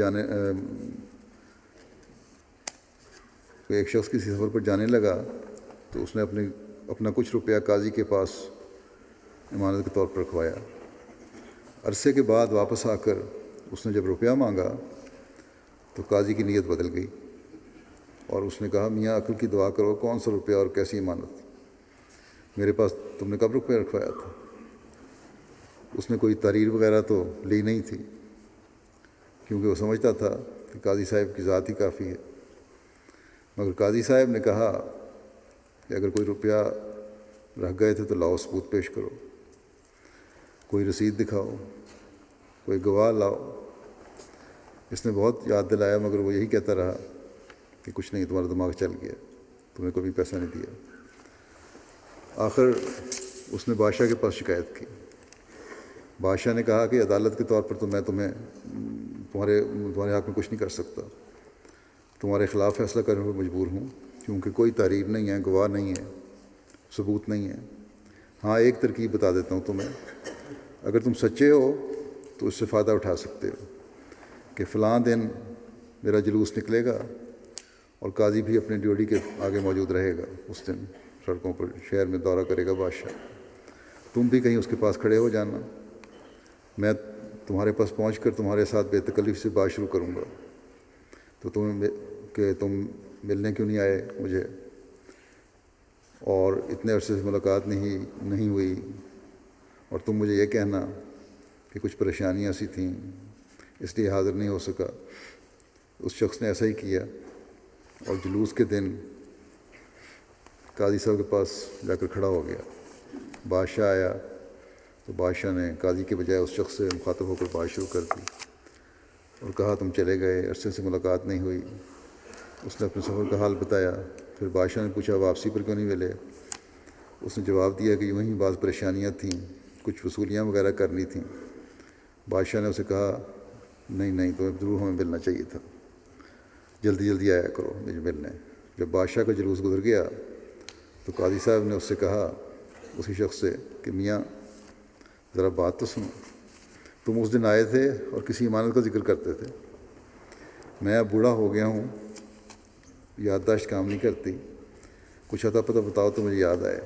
جانے لگا تو اس نے اپنا کچھ روپیہ قاضی کے پاس امانت کے طور پر رکھوایا۔ عرصے کے بعد واپس آ کر اس نے جب روپیہ مانگا تو قاضی کی نیت بدل گئی، اور اس نے کہا، میاں عقل کی دعا کرو، کون سا روپیہ اور کیسی امانت؟ میرے پاس تم نے کب روپیہ رکھوایا تھا؟ اس نے کوئی تحریر وغیرہ تو لی نہیں تھی، کیونکہ وہ سمجھتا تھا کہ قاضی صاحب کی ذات ہی کافی ہے۔ مگر قاضی صاحب نے کہا کہ اگر کوئی روپیہ رکھ گئے تھے تو لاؤ، ثبوت پیش کرو، کوئی رسید دکھاؤ، کوئی گواہ لاؤ۔ اس نے بہت یاد دلایا، مگر وہ یہی کہتا رہا کہ کچھ نہیں، تمہارا دماغ چل گیا، تمہیں کبھی پیسہ نہیں دیا۔ آخر اس نے بادشاہ کے پاس شکایت کی۔ بادشاہ نے کہا کہ عدالت کے طور پر تو میں تمہارے حق میں کچھ نہیں کر سکتا، تمہارے خلاف فیصلہ کرنے پر مجبور ہوں، کیونکہ کوئی تحریر نہیں ہے، گواہ نہیں ہے، ثبوت نہیں ہے۔ ہاں، ایک ترکیب بتا دیتا ہوں تمہیں، اگر تم سچے ہو تو اس سے فائدہ اٹھا سکتے ہو کہ فلاں دن میرا جلوس نکلے گا اور قاضی بھی اپنے ڈیوٹی کے آگے موجود رہے گا، اس دن سڑکوں پر شہر میں دورہ کرے گا بادشاہ، تم بھی کہیں اس کے پاس کھڑے ہو جانا، میں تمہارے پاس پہنچ کر تمہارے ساتھ بے تکلف سے بات شروع کروں گا، تو تم ملنے کیوں نہیں آئے مجھے، اور اتنے عرصے سے ملاقات نہیں ہوئی، اور تم مجھے یہ کہنا کہ کچھ پریشانیاں سی تھیں اس لیے حاضر نہیں ہو سکا۔ اس شخص نے ایسا ہی کیا، اور جلوس کے دن قاضی صاحب کے پاس جا کر کھڑا ہو گیا۔ بادشاہ آیا تو بادشاہ نے قاضی کے بجائے اس شخص سے مخاطب ہو کر بات شروع کر دی اور کہا، تم چلے گئے، عرصے سے ملاقات نہیں ہوئی۔ اس نے اپنے سفر کا حال بتایا۔ پھر بادشاہ نے پوچھا، واپسی پر کیوں نہیں ملے؟ اس نے جواب دیا کہ یوں ہی بعض پریشانیاں تھیں، کچھ وصولیاں وغیرہ کرنی تھیں۔ بادشاہ نے اسے کہا، نہیں، تمہیں ضرور ہمیں ملنا چاہیے تھا، جلدی آیا کرو مجھے ملنے۔ جب بادشاہ کا جلوس گزر گیا تو قاضی صاحب نے اس سے کہا، اسی شخص سے، کہ میاں ذرا بات تو سنو، تم اس دن آئے تھے اور کسی امانت کا ذکر کرتے تھے، میں اب بوڑھا ہو گیا ہوں، یادداشت کام نہیں کرتی، کچھ اتا پتہ بتاؤ تو مجھے یاد آئے۔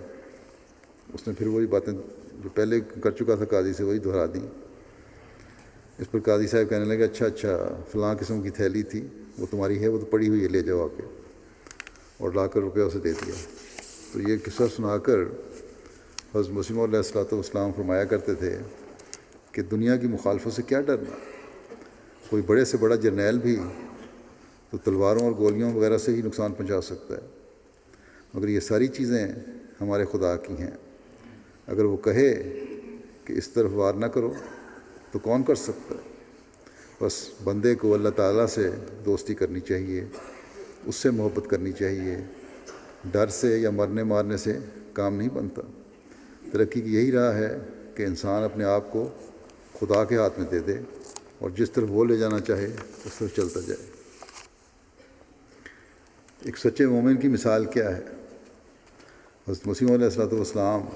اس نے پھر وہی باتیں جو پہلے کر چکا تھا قاضی سے وہی دہرا دیں۔ اس پر قاضی صاحب کہنے لگے، اچھا، فلاں قسم کی تھیلی تھی، وہ تمہاری ہے، وہ تو پڑی ہوئی ہے، لے جاؤ آ کے، اور لا کر روپیہ اسے دے دیا۔ تو یہ قصہ سنا کر حضرت مسیح موعود علیہ السلام فرمایا کرتے تھے کہ دنیا کی مخالفت سے کیا ڈرنا، کوئی بڑے سے بڑا جرنیل بھی تو تلواروں اور گولیوں وغیرہ سے ہی نقصان پہنچا سکتا ہے، مگر یہ ساری چیزیں ہمارے خدا کی ہیں۔ اگر وہ کہے کہ اس طرف وار نہ کرو تو کون کر سکتا ہے؟ بس بندے کو اللہ تعالیٰ سے دوستی کرنی چاہیے، اس سے محبت کرنی چاہیے۔ ڈر سے یا مرنے مارنے سے کام نہیں بنتا۔ ترقی کی یہی راہ ہے کہ انسان اپنے آپ کو خدا کے ہاتھ میں دے دے اور جس طرف وہ لے جانا چاہے اس طرف چلتا جائے۔ ایک سچے مومن کی مثال کیا ہے؟ حضرت مسیح علیہ السلام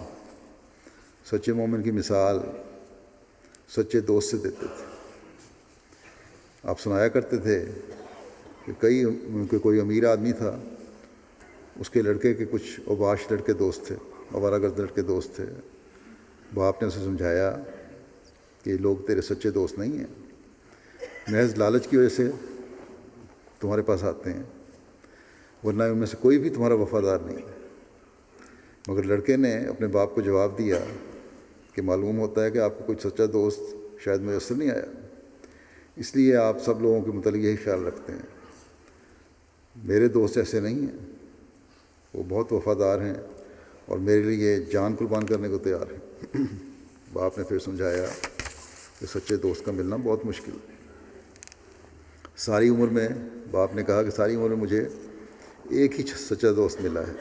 سچے مومن کی مثال سچے دوست سے دیتے تھے۔ آپ سنایا کرتے تھے کہ کوئی امیر آدمی تھا، اس کے لڑکے کے کچھ اوباش لڑکے دوست تھے، آوارہ گرد لڑکے دوست تھے۔ باپ نے اسے سمجھایا کہ یہ لوگ تیرے سچے دوست نہیں ہیں، محض لالچ کی وجہ سے تمہارے پاس آتے ہیں، ورنہ ان میں سے کوئی بھی تمہارا وفادار نہیں ہے۔ مگر لڑکے نے اپنے باپ کو جواب دیا کہ معلوم ہوتا ہے کہ آپ کو کوئی سچا دوست شاید میسر نہیں آیا، اس لیے آپ سب لوگوں کے متعلق یہی خیال رکھتے ہیں۔ میرے دوست ایسے نہیں ہیں، وہ بہت وفادار ہیں اور میرے لیے جان قربان کرنے کو تیار ہیں۔ باپ نے پھر سمجھایا کہ سچے دوست کا ملنا بہت مشکل ہے۔ ساری عمر میں باپ نے کہا کہ ساری عمر میں مجھے ایک ہی سچا دوست ملا ہے،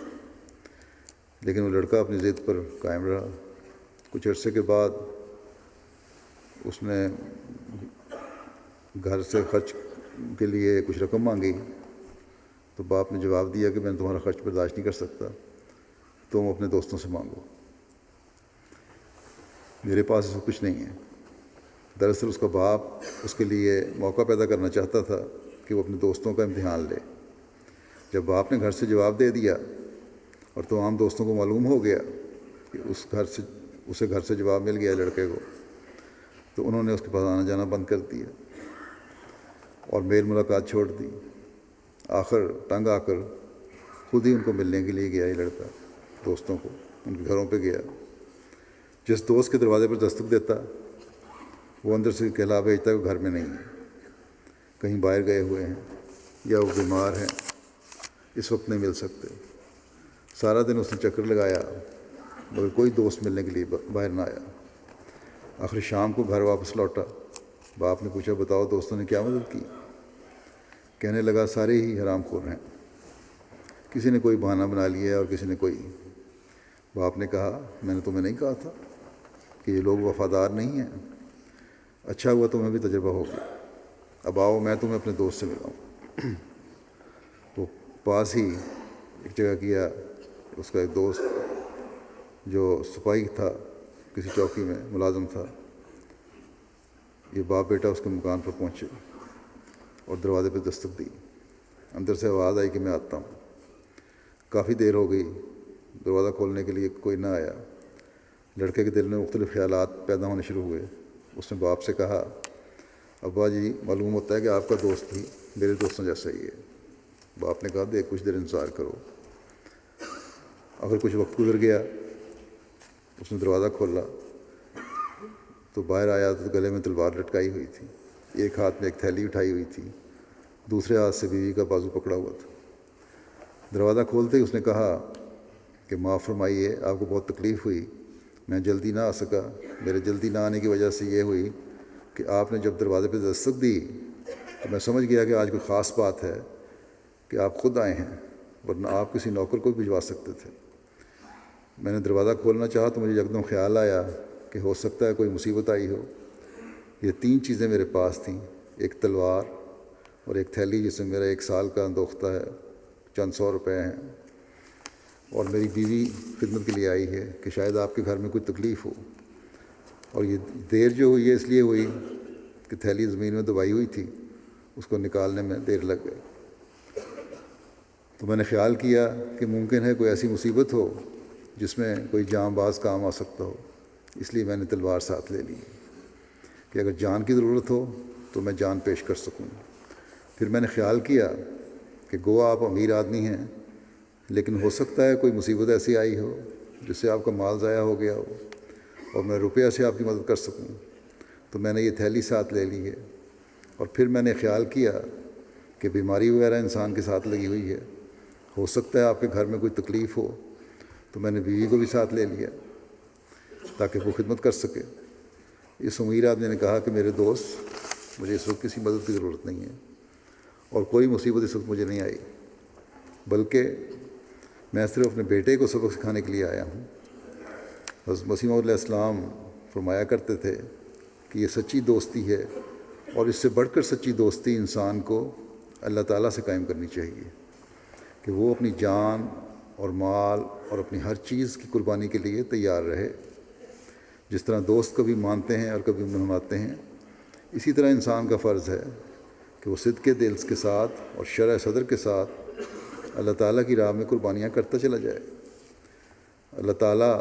لیکن وہ لڑکا اپنی ضد پر قائم رہا۔ کچھ عرصے کے بعد اس نے گھر سے خرچ کے لیے کچھ رقم مانگی، تو باپ نے جواب دیا کہ میں تمہارا خرچ برداشت نہیں کر سکتا، تم اپنے دوستوں سے مانگو، میرے پاس اس وقت کچھ نہیں ہے۔ دراصل اس کا باپ اس کے لیے موقع پیدا کرنا چاہتا تھا کہ وہ اپنے دوستوں کا امتحان لے۔ جب باپ نے گھر سے جواب دے دیا اور تمام دوستوں کو معلوم ہو گیا کہ اسے گھر سے جواب مل گیا لڑکے کو، تو انہوں نے اس کے پاس آنا جانا بند کر دیا اور میل ملاقات چھوڑ دی۔ آخر تنگ آ کر خود ہی ان کو ملنے کے لیے گیا یہ لڑکا، دوستوں کو ان کے گھروں پہ گیا۔ جس دوست کے دروازے پر دستک دیتا وہ اندر سے کہلا بھیجتا کہ گھر میں نہیں ہے، کہیں باہر گئے ہوئے ہیں یا وہ بیمار ہیں، اس وقت نہیں مل سکتے۔ سارا دن اس نے چکر لگایا مگر کوئی دوست ملنے کے لیے باہر نہ آیا۔ آخر شام کو گھر واپس لوٹا۔ باپ نے پوچھا بتاؤ دوستوں نے کیا مدد کی؟ کہنے لگا سارے ہی حرام خور ہیں، کسی نے کوئی بہانہ بنا لیا اور کسی نے کوئی۔ باپ نے کہا میں نے تمہیں نہیں کہا تھا کہ یہ لوگ وفادار نہیں ہیں؟ اچھا ہوا تمہیں بھی تجربہ ہو گیا، اب آؤ میں تمہیں اپنے دوست سے ملاؤں۔ وہ پاس ہی ایک جگہ کیا، اس کا ایک دوست جو سپاہی تھا، کسی چوکی میں ملازم تھا، یہ باپ بیٹا اس کے مکان پر پہنچے اور دروازے پہ دستک دی۔ اندر سے آواز آئی کہ میں آتا ہوں۔ کافی دیر ہو گئی، دروازہ کھولنے کے لیے کوئی نہ آیا۔ لڑکے کے دل میں مختلف خیالات پیدا ہونے شروع ہوئے۔ اس نے باپ سے کہا ابا جی معلوم ہوتا ہے کہ آپ کا دوست بھی میرے دوستوں جیسا ہی ہے۔ باپ نے کہا دیکھ کچھ دیر انتظار کرو۔ اگر کچھ وقت گزر گیا، اس نے دروازہ کھولا تو باہر آیا تو گلے میں تلوار لٹکائی ہوئی تھی، ایک ہاتھ میں ایک تھیلی اٹھائی ہوئی تھی، دوسرے ہاتھ سے بیوی کا بازو پکڑا ہوا تھا۔ دروازہ کھولتے ہی اس نے کہا کہ معاف فرمائیے آپ کو بہت تکلیف ہوئی، میں جلدی نہ آ سکا۔ میرے جلدی نہ آنے کی وجہ سے یہ ہوئی کہ آپ نے جب دروازے پہ دستک دی تو میں سمجھ گیا کہ آج کوئی خاص بات ہے کہ آپ خود آئے ہیں، ورنہ آپ کسی نوکر کو بھجوا سکتے تھے۔ میں نے دروازہ کھولنا چاہا تو مجھے یکدم خیال آیا کہ ہو سکتا ہے کوئی مصیبت آئی ہو۔ یہ تین چیزیں میرے پاس تھیں، ایک تلوار اور ایک تھیلی جس میں میرا 1 سال کا اندوختہ ہے، چند 100 روپے ہیں، اور میری بیوی خدمت کے لیے آئی ہے کہ شاید آپ کے گھر میں کوئی تکلیف ہو۔ اور یہ دیر جو ہوئی ہے اس لیے ہوئی کہ تھیلی زمین میں دبائی ہوئی تھی، اس کو نکالنے میں دیر لگ گئی۔ تو میں نے خیال کیا کہ ممکن ہے کوئی ایسی مصیبت ہو جس میں کوئی جاں باز کام آ سکتا ہو، اس لیے میں نے تلوار ساتھ لے لی کہ اگر جان کی ضرورت ہو تو میں جان پیش کر سکوں۔ پھر میں نے خیال کیا کہ گو آپ امیر آدمی ہیں، لیکن ہو سکتا ہے کوئی مصیبت ایسی آئی ہو جس سے آپ کا مال ضائع ہو گیا ہو اور میں روپیہ سے آپ کی مدد کر سکوں، تو میں نے یہ تھیلی ساتھ لے لی ہے۔ اور پھر میں نے خیال کیا کہ بیماری وغیرہ انسان کے ساتھ لگی ہوئی ہے، ہو سکتا ہے آپ کے گھر میں کوئی تکلیف ہو، تو میں نے بیوی کو بھی ساتھ لے لیا تاکہ وہ خدمت کر سکے۔ اس امیر آدمی نے کہا کہ میرے دوست، مجھے اس وقت کسی مدد کی ضرورت نہیں ہے اور کوئی مصیبت اس وقت مجھے نہیں آئی، بلکہ میں صرف اپنے بیٹے کو سبق سکھانے کے لیے آیا ہوں۔ حضرت مسیح موعود علیہ السلام فرمایا کرتے تھے کہ یہ سچی دوستی ہے، اور اس سے بڑھ کر سچی دوستی انسان کو اللہ تعالیٰ سے قائم کرنی چاہیے کہ وہ اپنی جان اور مال اور اپنی ہر چیز کی قربانی کے لیے تیار رہے۔ جس طرح دوست کبھی مانتے ہیں اور کبھی مناتے ہیں، اسی طرح انسان کا فرض ہے کہ وہ صدق دل کے ساتھ اور شرح صدر کے ساتھ اللہ تعالیٰ کی راہ میں قربانیاں کرتا چلا جائے۔ اللہ تعالیٰ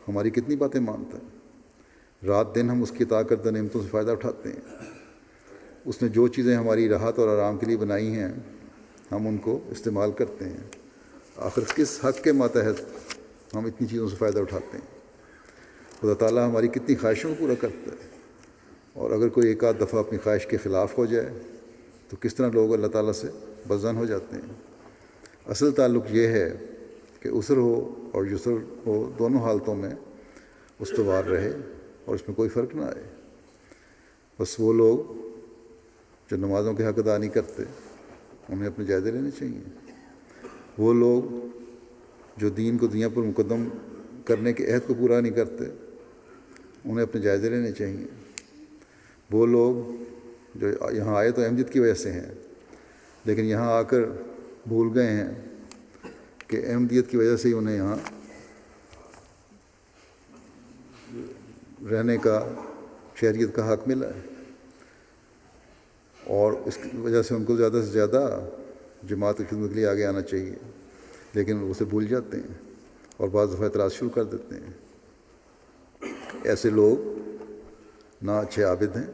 ہماری کتنی باتیں مانتا ہے، رات دن ہم اس کی عطا کردہ نعمتوں سے فائدہ اٹھاتے ہیں۔ اس نے جو چیزیں ہماری راحت اور آرام کے لیے بنائی ہیں، ہم ان کو استعمال کرتے ہیں۔ آخر کس حق کے ماتحت ہم اتنی چیزوں سے فائدہ اٹھاتے ہیں؟ خدا تعالیٰ ہماری کتنی خواہشوں کو پورا کرتا ہے، اور اگر کوئی ایک آدھ دفعہ اپنی خواہش کے خلاف ہو جائے تو کس طرح لوگ اللہ تعالیٰ سے بدظن ہو جاتے ہیں۔ اصل تعلق یہ ہے کہ عسر ہو اور یسر ہو، دونوں حالتوں میں استوار رہے اور اس میں کوئی فرق نہ آئے۔ بس وہ لوگ جو نمازوں کے حق ادا نہیں کرتے، انہیں اپنے جائزے لینے چاہیے۔ وہ لوگ جو دین کو دنیا پر مقدم کرنے کے عہد کو پورا نہیں کرتے، انہیں اپنے جائزے لینے چاہیے۔ وہ لوگ جو یہاں آئے تو احمدیت کی وجہ سے ہیں، لیکن یہاں آ کر بھول گئے ہیں کہ احمدیت کی وجہ سے ہی انہیں یہاں رہنے کا، شہریت کا حق ملا ہے، اور اس کی وجہ سے ان کو زیادہ سے زیادہ جماعت کی خدمت کے لیے آگے آنا چاہیے، لیکن وہ اسے بھول جاتے ہیں اور بعض دفعہ اعتراض شروع کر دیتے ہیں۔ ایسے لوگ نہ اچھے عابد ہیں،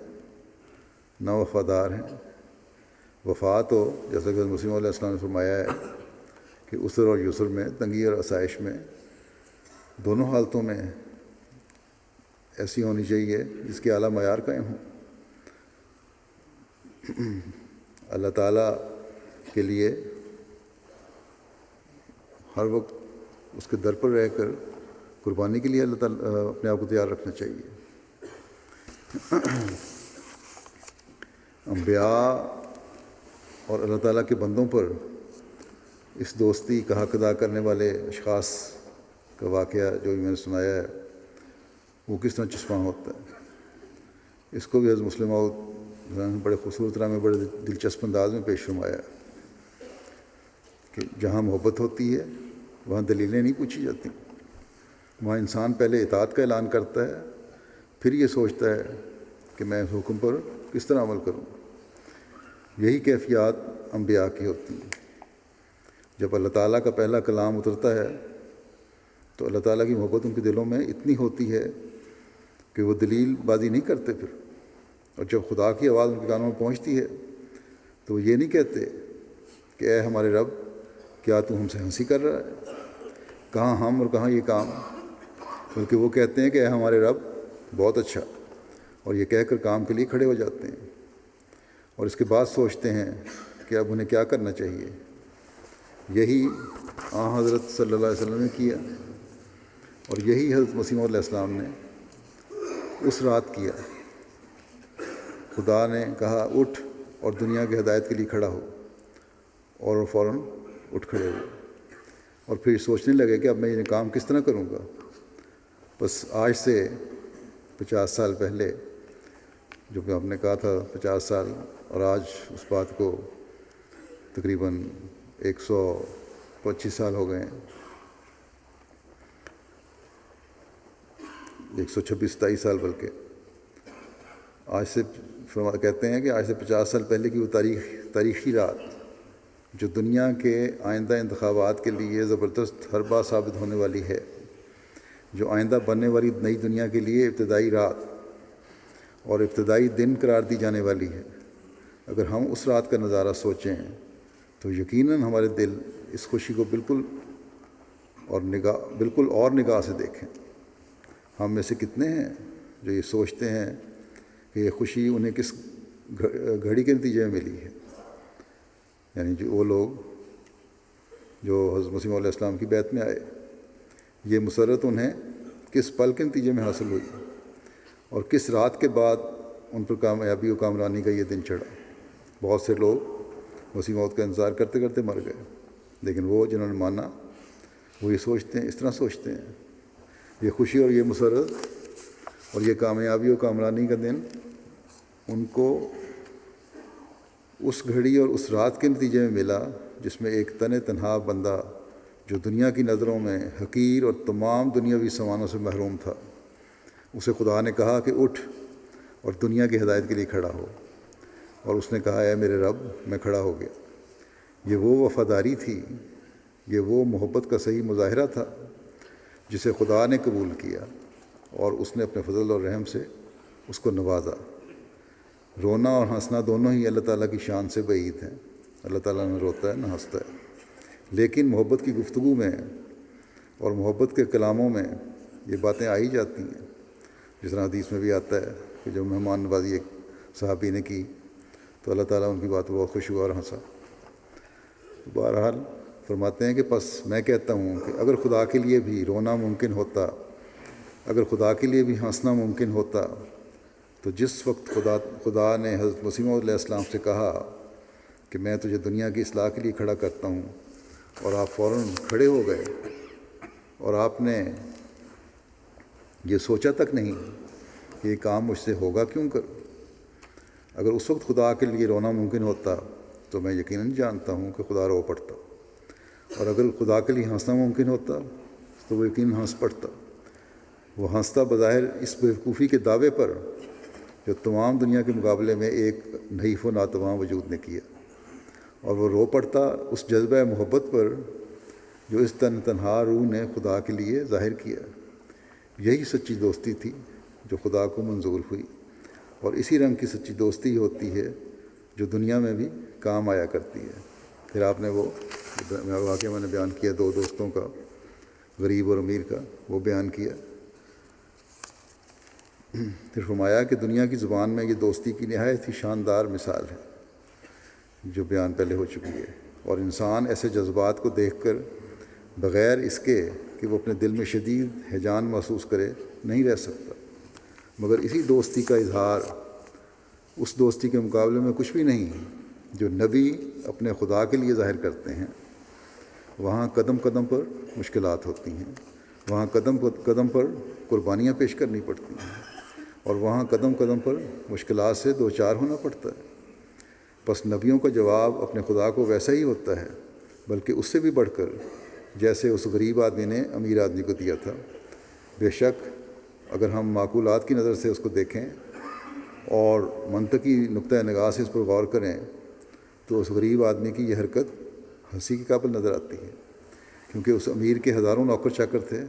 نہ وفادار ہیں۔ وفا تو جیسا کہ مسیح علیہ السلام نے فرمایا ہے کہ عسر اور یسر میں، تنگی اور آسائش میں، دونوں حالتوں میں ایسی ہونی چاہیے جس کے اعلیٰ معیار قائم ہوں۔ اللہ تعالیٰ کے لیے ہر وقت اس کے در پر رہ کر قربانی کے لیے اللہ تعالیٰ اپنے آپ کو تیار رکھنا چاہیے۔ انبیاء اور اللہ تعالیٰ کے بندوں پر اس دوستی کا حق ادا کرنے والے اشخاص کا واقعہ جو بھی میں نے سنایا ہے، وہ کس طرح چسپاں ہوتا ہے، اس کو بھی حضرت مسلم موعود بڑے خوبصورت طرح میں، بڑے دلچسپ انداز میں پیش فرمایا کہ جہاں محبت ہوتی ہے وہاں دلیلیں نہیں پوچھی جاتی، وہاں انسان پہلے اطاعت کا اعلان کرتا ہے، پھر یہ سوچتا ہے کہ میں اس حکم پر کس طرح عمل کروں۔ یہی کیفیات انبیاء کی ہوتی ہیں۔ جب اللہ تعالیٰ کا پہلا کلام اترتا ہے تو اللہ تعالیٰ کی محبت ان کے دلوں میں اتنی ہوتی ہے کہ وہ دلیل بازی نہیں کرتے پھر، اور جب خدا کی آواز ان کے کانوں میں پہنچتی ہے تو وہ یہ نہیں کہتے کہ اے ہمارے رب، کیا تو ہم سے ہنسی کر رہا ہے، کہاں ہم اور کہاں یہ کام، بلکہ وہ کہتے ہیں کہ اے ہمارے رب بہت اچھا، اور یہ کہہ کر کام کے لیے کھڑے ہو جاتے ہیں، اور اس کے بعد سوچتے ہیں کہ اب انہیں کیا کرنا چاہیے۔ یہی حضرت صلی اللہ علیہ وسلم نے کیا، اور یہی حضرت مسیح علیہ السلام نے اس رات کیا۔ خدا نے کہا اٹھ اور دنیا کی ہدایت کے لیے کھڑا ہو، اور وہ فوراً اٹھ کھڑے ہوئے، اور پھر سوچنے لگے کہ اب میں یہ کام کس طرح کروں گا۔ بس آج سے 50 سال پہلے، جو کہ ہم نے کہا تھا 50 سال، اور آج اس بات کو تقریباً 125 سال ہو گئے ہیں، 126-27 سال بلکہ۔ آج سے کہتے ہیں کہ آج سے 50 سال پہلے کی وہ تاریخی رات جو دنیا کے آئندہ انتخابات کے لیے زبردست حربہ ثابت ہونے والی ہے، جو آئندہ بننے والی نئی دنیا کے لیے ابتدائی رات اور ابتدائی دن قرار دی جانے والی ہے، اگر ہم اس رات کا نظارہ سوچیں تو یقیناً ہمارے دل اس خوشی کو بالکل اور بالکل اور نگاہ سے دیکھیں۔ ہم میں سے کتنے ہیں جو یہ سوچتے ہیں کہ یہ خوشی انہیں کس گھڑی کے نتیجے میں ملی ہے؟ یعنی جو وہ لوگ جو حضرت مسیح علیہ السلام کی بیعت میں آئے، یہ مسرت انہیں کس پل کے نتیجے میں حاصل ہوئی اور کس رات کے بعد ان پر کامیابی و کامرانی کا یہ دن چڑھا۔ بہت سے لوگ مسیح موت کا انتظار کرتے کرتے مر گئے، لیکن وہ جنہوں نے مانا وہ یہ سوچتے ہیں، اس طرح سوچتے ہیں، یہ خوشی اور یہ مسرت اور یہ کامیابی و کامرانی کا دن ان کو اس گھڑی اور اس رات کے نتیجے میں ملا جس میں ایک تنہا بندہ جو دنیا کی نظروں میں حقیر اور تمام دنیاوی سامانوں سے محروم تھا، اسے خدا نے کہا کہ اٹھ اور دنیا کی ہدایت کے لیے کھڑا ہو، اور اس نے کہا اے میرے رب، میں کھڑا ہو گیا۔ یہ وہ وفاداری تھی، یہ وہ محبت کا صحیح مظاہرہ تھا جسے خدا نے قبول کیا اور اس نے اپنے فضل اور رحم سے اس کو نوازا۔ رونا اور ہنسنا دونوں ہی اللہ تعالیٰ کی شان سے بعید ہیں۔ اللہ تعالیٰ نہ روتا ہے نہ ہنستا ہے، لیکن محبت کی گفتگو میں اور محبت کے کلاموں میں یہ باتیں آئی جاتی ہیں۔ جس طرح حدیث میں بھی آتا ہے کہ جب مہمان نوازی ایک صحابی نے کی تو اللہ تعالیٰ ان کی بات پر بہت خوش ہوا اور ہنسا۔ بہرحال فرماتے ہیں کہ پس میں کہتا ہوں کہ اگر خدا کے لیے بھی رونا ممکن ہوتا، اگر خدا کے لیے بھی ہنسنا ممکن ہوتا، تو جس وقت خدا نے حضرت مسیح علیہ السلام سے کہا کہ میں تجھے دنیا کی اصلاح کے لیے کھڑا کرتا ہوں، اور آپ فوراً کھڑے ہو گئے اور آپ نے یہ سوچا تک نہیں کہ یہ کام مجھ سے ہوگا کیوں کر۔ اگر اس وقت خدا کے لیے رونا ممکن ہوتا تو میں یقیناً جانتا ہوں کہ خدا رو پڑتا، اور اگر خدا کے لیے ہنسنا ممکن ہوتا تو وہ یقیناً ہنس پڑتا۔ وہ ہنستا بظاہر اس بیوقوفی کے دعوے پر جو تمام دنیا کے مقابلے میں ایک نحیف و ناتواں وجود نے کیا، اور وہ رو پڑتا اس جذبہ محبت پر جو اس تنہا روح نے خدا کے لیے ظاہر کیا۔ یہی سچی دوستی تھی جو خدا کو منظور ہوئی، اور اسی رنگ کی سچی دوستی ہوتی ہے جو دنیا میں بھی کام آیا کرتی ہے۔ پھر آپ نے وہ واقعہ میں نے بیان کیا دو دوستوں کا، غریب اور امیر کا، وہ بیان کیا۔ پھر فرمایا کہ دنیا کی زبان میں یہ دوستی کی نہایت ہی شاندار مثال ہے جو بیان پہلے ہو چکی ہے، اور انسان ایسے جذبات کو دیکھ کر بغیر اس کے کہ وہ اپنے دل میں شدید ہیجان محسوس کرے نہیں رہ سکتا، مگر اسی دوستی کا اظہار اس دوستی کے مقابلے میں کچھ بھی نہیں جو نبی اپنے خدا کے لیے ظاہر کرتے ہیں۔ وہاں قدم قدم پر مشکلات ہوتی ہیں، وہاں قدم قدم پر قربانیاں پیش کرنی پڑتی ہیں، اور وہاں قدم قدم پر مشکلات سے دوچار ہونا پڑتا ہے۔ پس نبیوں کا جواب اپنے خدا کو ویسا ہی ہوتا ہے، بلکہ اس سے بھی بڑھ کر، جیسے اس غریب آدمی نے امیر آدمی کو دیا تھا۔ بے شک اگر ہم معقولات کی نظر سے اس کو دیکھیں اور منطقی نقطۂ نگاہ سے اس پر غور کریں تو اس غریب آدمی کی یہ حرکت ہنسی کے قابل نظر آتی ہے، کیونکہ اس امیر کے ہزاروں نوکر چاکر تھے،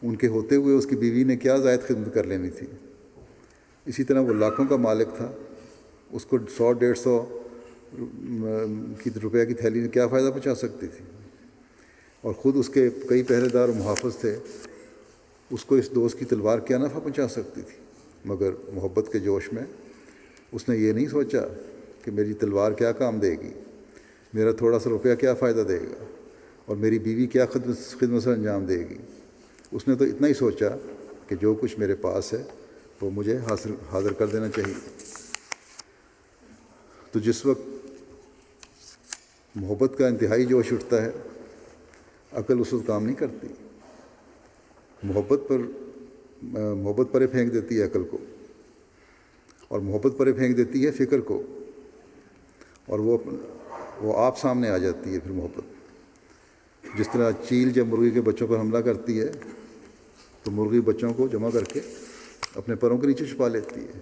ان کے ہوتے ہوئے اس کی بیوی نے کیا زائد خدمت کر لینی تھی۔ اسی طرح وہ لاکھوں کا مالک تھا، اس کو 100-150 روپے کی تھیلی نے کیا فائدہ پہنچا سکتی تھی، اور خود اس کے کئی پہرے دار و محافظ تھے، اس کو اس دوست کی تلوار کیا نفع پہنچا سکتی تھی۔ مگر محبت کے جوش میں اس نے یہ نہیں سوچا کہ میری تلوار کیا کام دے گی، میرا تھوڑا سا روپیہ کیا فائدہ دے گا، اور میری بیوی کیا خدمت سے انجام دے گی۔ اس نے تو اتنا ہی سوچا کہ جو کچھ میرے پاس ہے وہ مجھے حاضر کر دینا چاہیے۔ تو جس وقت محبت کا انتہائی جوش اٹھتا ہے، عقل اس وقت کام نہیں کرتی، محبت پرے پھینک دیتی ہے عقل کو، اور محبت پرے پھینک دیتی ہے فکر کو، اور وہ آپ سامنے آ جاتی ہے پھر محبت۔ جس طرح چیل جب مرغی کے بچوں پر حملہ کرتی ہے تو مرغی بچوں کو جمع کر کے اپنے پروں کے نیچے چھپا لیتی ہے،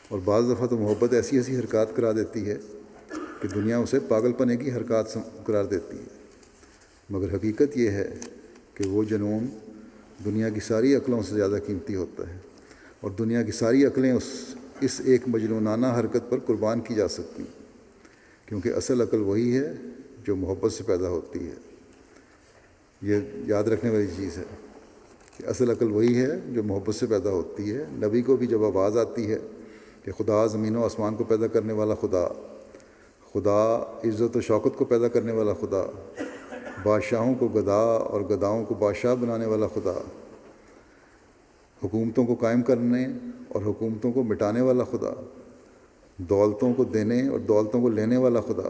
اور بعض دفعہ تو محبت ایسی ایسی حرکات کرا دیتی ہے کہ دنیا اسے پاگل پنے کی حرکات قرار دیتی ہے۔ مگر حقیقت یہ ہے کہ وہ جنون دنیا کی ساری عقلوں سے زیادہ قیمتی ہوتا ہے، اور دنیا کی ساری عقلیں اس ایک مجنونانہ حرکت پر قربان کی جا سکتی ہیں، کیونکہ اصل عقل وہی ہے جو محبت سے پیدا ہوتی ہے۔ یہ یاد رکھنے والی چیز ہے کہ اصل عقل وہی ہے جو محبت سے پیدا ہوتی ہے۔ نبی کو بھی جب آواز آتی ہے کہ خدا زمین و آسمان کو پیدا کرنے والا خدا، خدا عزت و شوکت کو پیدا کرنے والا خدا، بادشاہوں کو گدا اور گداؤں کو بادشاہ بنانے والا خدا، حکومتوں کو قائم کرنے اور حکومتوں کو مٹانے والا خدا، دولتوں کو دینے اور دولتوں کو لینے والا خدا،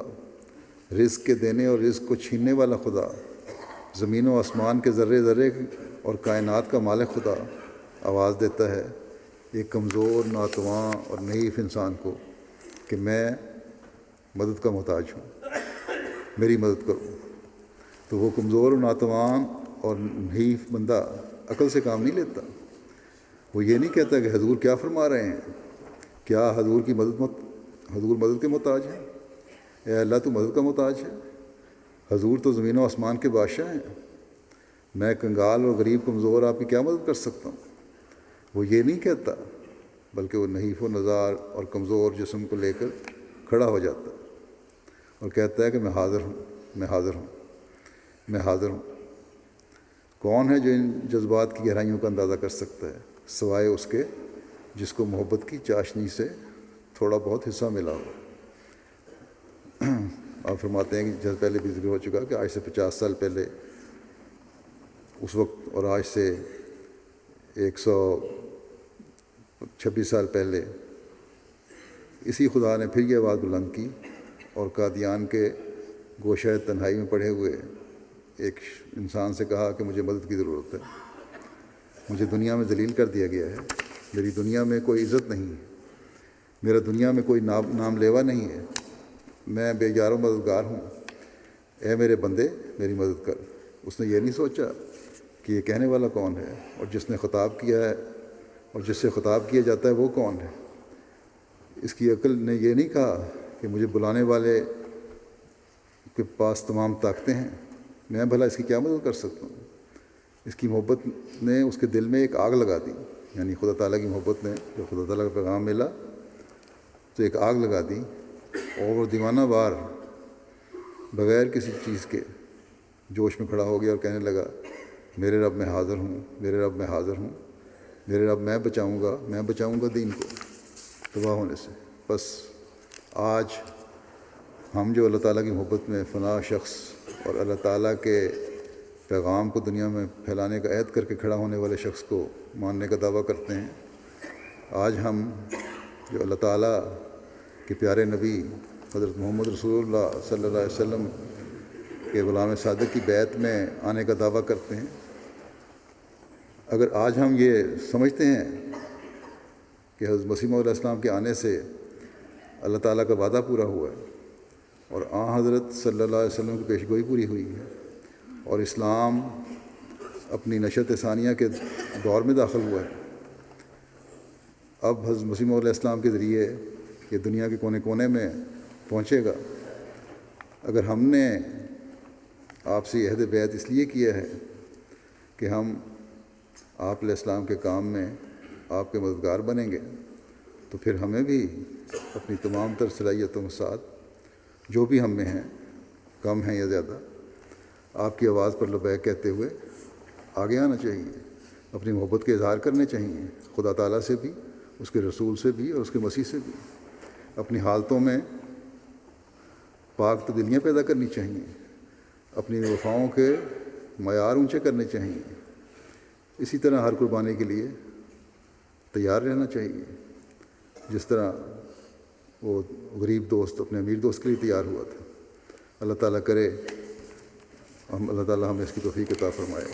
رزق کے دینے اور رزق کو چھیننے والا خدا، زمین و آسمان کے ذرے ذرے اور کائنات کا مالک خدا آواز دیتا ہے ایک کمزور، ناتواں اور نحیف انسان کو کہ میں مدد کا محتاج ہوں، میری مدد کرو۔ تو وہ کمزور و ناتواں اور نحیف بندہ عقل سے کام نہیں لیتا۔ وہ یہ نہیں کہتا کہ حضور کیا فرما رہے ہیں، کیا حضور کی حضور مدد کے محتاج ہیں؟ اے اللہ تو مدد کا محتاج ہے، حضور تو زمین و آسمان کے بادشاہ ہیں، میں کنگال اور غریب کمزور آپ کی کیا مدد کر سکتا ہوں؟ وہ یہ نہیں کہتا، بلکہ وہ نحیف و نزار اور کمزور جسم کو لے کر کھڑا ہو جاتا اور کہتا ہے کہ میں حاضر ہوں، میں حاضر ہوں، میں حاضر ہوں۔ کون ہے جو ان جذبات کی گہرائیوں کا اندازہ کر سکتا ہے سوائے اس کے جس کو محبت کی چاشنی سے تھوڑا بہت حصہ ملا ہو۔ آپ فرماتے ہیں کہ جیسے پہلے بھی ذکر ہو چکا کہ آج سے 50 سال پہلے اس وقت اور آج سے 126 سال پہلے اسی خدا نے پھر یہ آواز بلند کی اور قادیان کے گوشہ تنہائی میں پڑے ہوئے ایک انسان سے کہا کہ مجھے مدد کی ضرورت ہے، مجھے دنیا میں ذلیل کر دیا گیا ہے، میری دنیا میں کوئی عزت نہیں ہے، میرا دنیا میں کوئی نام لیوا نہیں ہے، میں بے یار و مددگار ہوں، اے میرے بندے میری مدد کر۔ اس نے یہ نہیں سوچا کہ یہ کہنے والا کون ہے اور جس نے خطاب کیا ہے اور جس سے خطاب کیا جاتا ہے وہ کون ہے۔ اس کی عقل نے یہ نہیں کہا کہ مجھے بلانے والے کے پاس تمام طاقتیں ہیں، میں بھلا اس کی کیا مدد کر سکتا ہوں۔ اس کی محبت نے اس کے دل میں ایک آگ لگا دی، یعنی خدا تعالیٰ کی محبت نے جب خدا تعالیٰ کا پیغام ملا تو ایک آگ لگا دی، اور وہ دیوانہ وار بغیر کسی چیز کے جوش میں کھڑا ہو گیا اور کہنے لگا میرے رب میں حاضر ہوں، میرے رب میں حاضر ہوں، میرے رب میں بچاؤں گا دین کو تباہ ہونے سے۔ بس آج ہم جو اللہ تعالیٰ کی محبت میں فنا شخص اور اللہ تعالیٰ کے پیغام کو دنیا میں پھیلانے کا عہد کر کے کھڑا ہونے والے شخص کو ماننے کا دعویٰ کرتے ہیں، آج ہم جو اللہ تعالیٰ کے پیارے نبی حضرت محمد رسول اللہ صلی اللہ علیہ وسلم کے غلام صادق کی بیعت میں آنے کا دعویٰ کرتے ہیں، اگر آج ہم یہ سمجھتے ہیں کہ حضرت مسیح موعود علیہ السلام کے آنے سے اللہ تعالیٰ کا وعدہ پورا ہوا ہے اور حضرت صلی اللہ علیہ وسلم کی پیشگوئی پوری ہوئی ہے اور اسلام اپنی نشأت ثانیہ کے دور میں داخل ہوا ہے، اب حضرت مسیح موعود علیہ السلام کے ذریعے یہ دنیا کے کونے کونے میں پہنچے گا، اگر ہم نے آپ سے یہ عہد بیعت اس لیے کیا ہے کہ ہم آپ علیہ السلام کے کام میں آپ کے مددگار بنیں گے، تو پھر ہمیں بھی اپنی تمام تر صلاحیتوں کے ساتھ جو بھی ہم میں ہیں، کم ہیں یا زیادہ، آپ کی آواز پر لبیک کہتے ہوئے آگے آنا چاہیے، اپنی محبت کے اظہار کرنے چاہیے، خدا تعالیٰ سے بھی، اس کے رسول سے بھی اور اس کے مسیح سے بھی، اپنی حالتوں میں پاک تبدیلیاں پیدا کرنی چاہیے، اپنی وفاؤں کے معیار اونچے کرنے چاہیے، اسی طرح ہر قربانی کے لیے تیار رہنا چاہیے، جس طرح وہ غریب دوست اپنے امیر دوست کے لیے تیار ہوا تھا۔ اللہ تعالیٰ کرے اللہ تعالیٰ ہمیں اس کی توفیق عطا فرمائے۔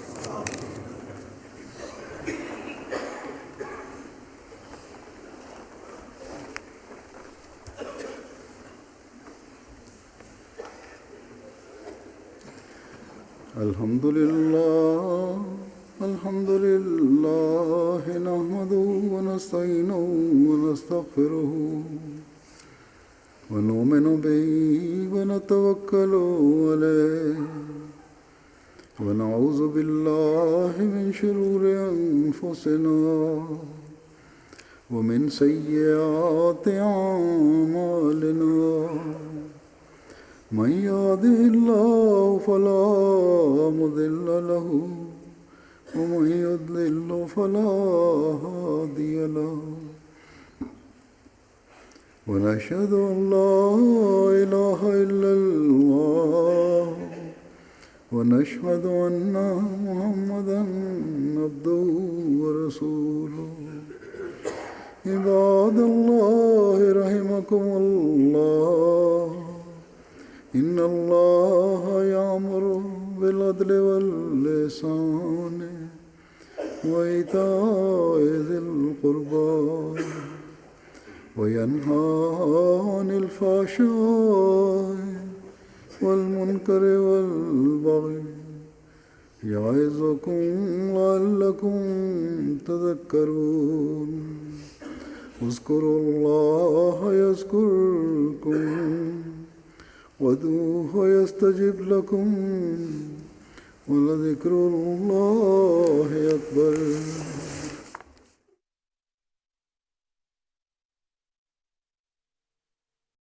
الحمد لله نحمده ونستعينه ونستغفره ونؤمن به ونتوكل عليه ونعوذ بالله من شرور أنفسنا ومن سيئات أعمالنا من يهده الله فلا مضل له ومن يضلل فلا هادي له ونشهد أن لا إله إلا الله ونشهد أن محمدا عبده ورسوله عباد الله رحمكم الله إن الله يأمر بالعدل والإحسان وإيتاء ذي القربى وينهى عن الفحشاء والمنكر والبغي يعظكم لعلكم تذكرون اذكروا الله يذكركم وادعوه يستجب لكم ولذكر الله أكبر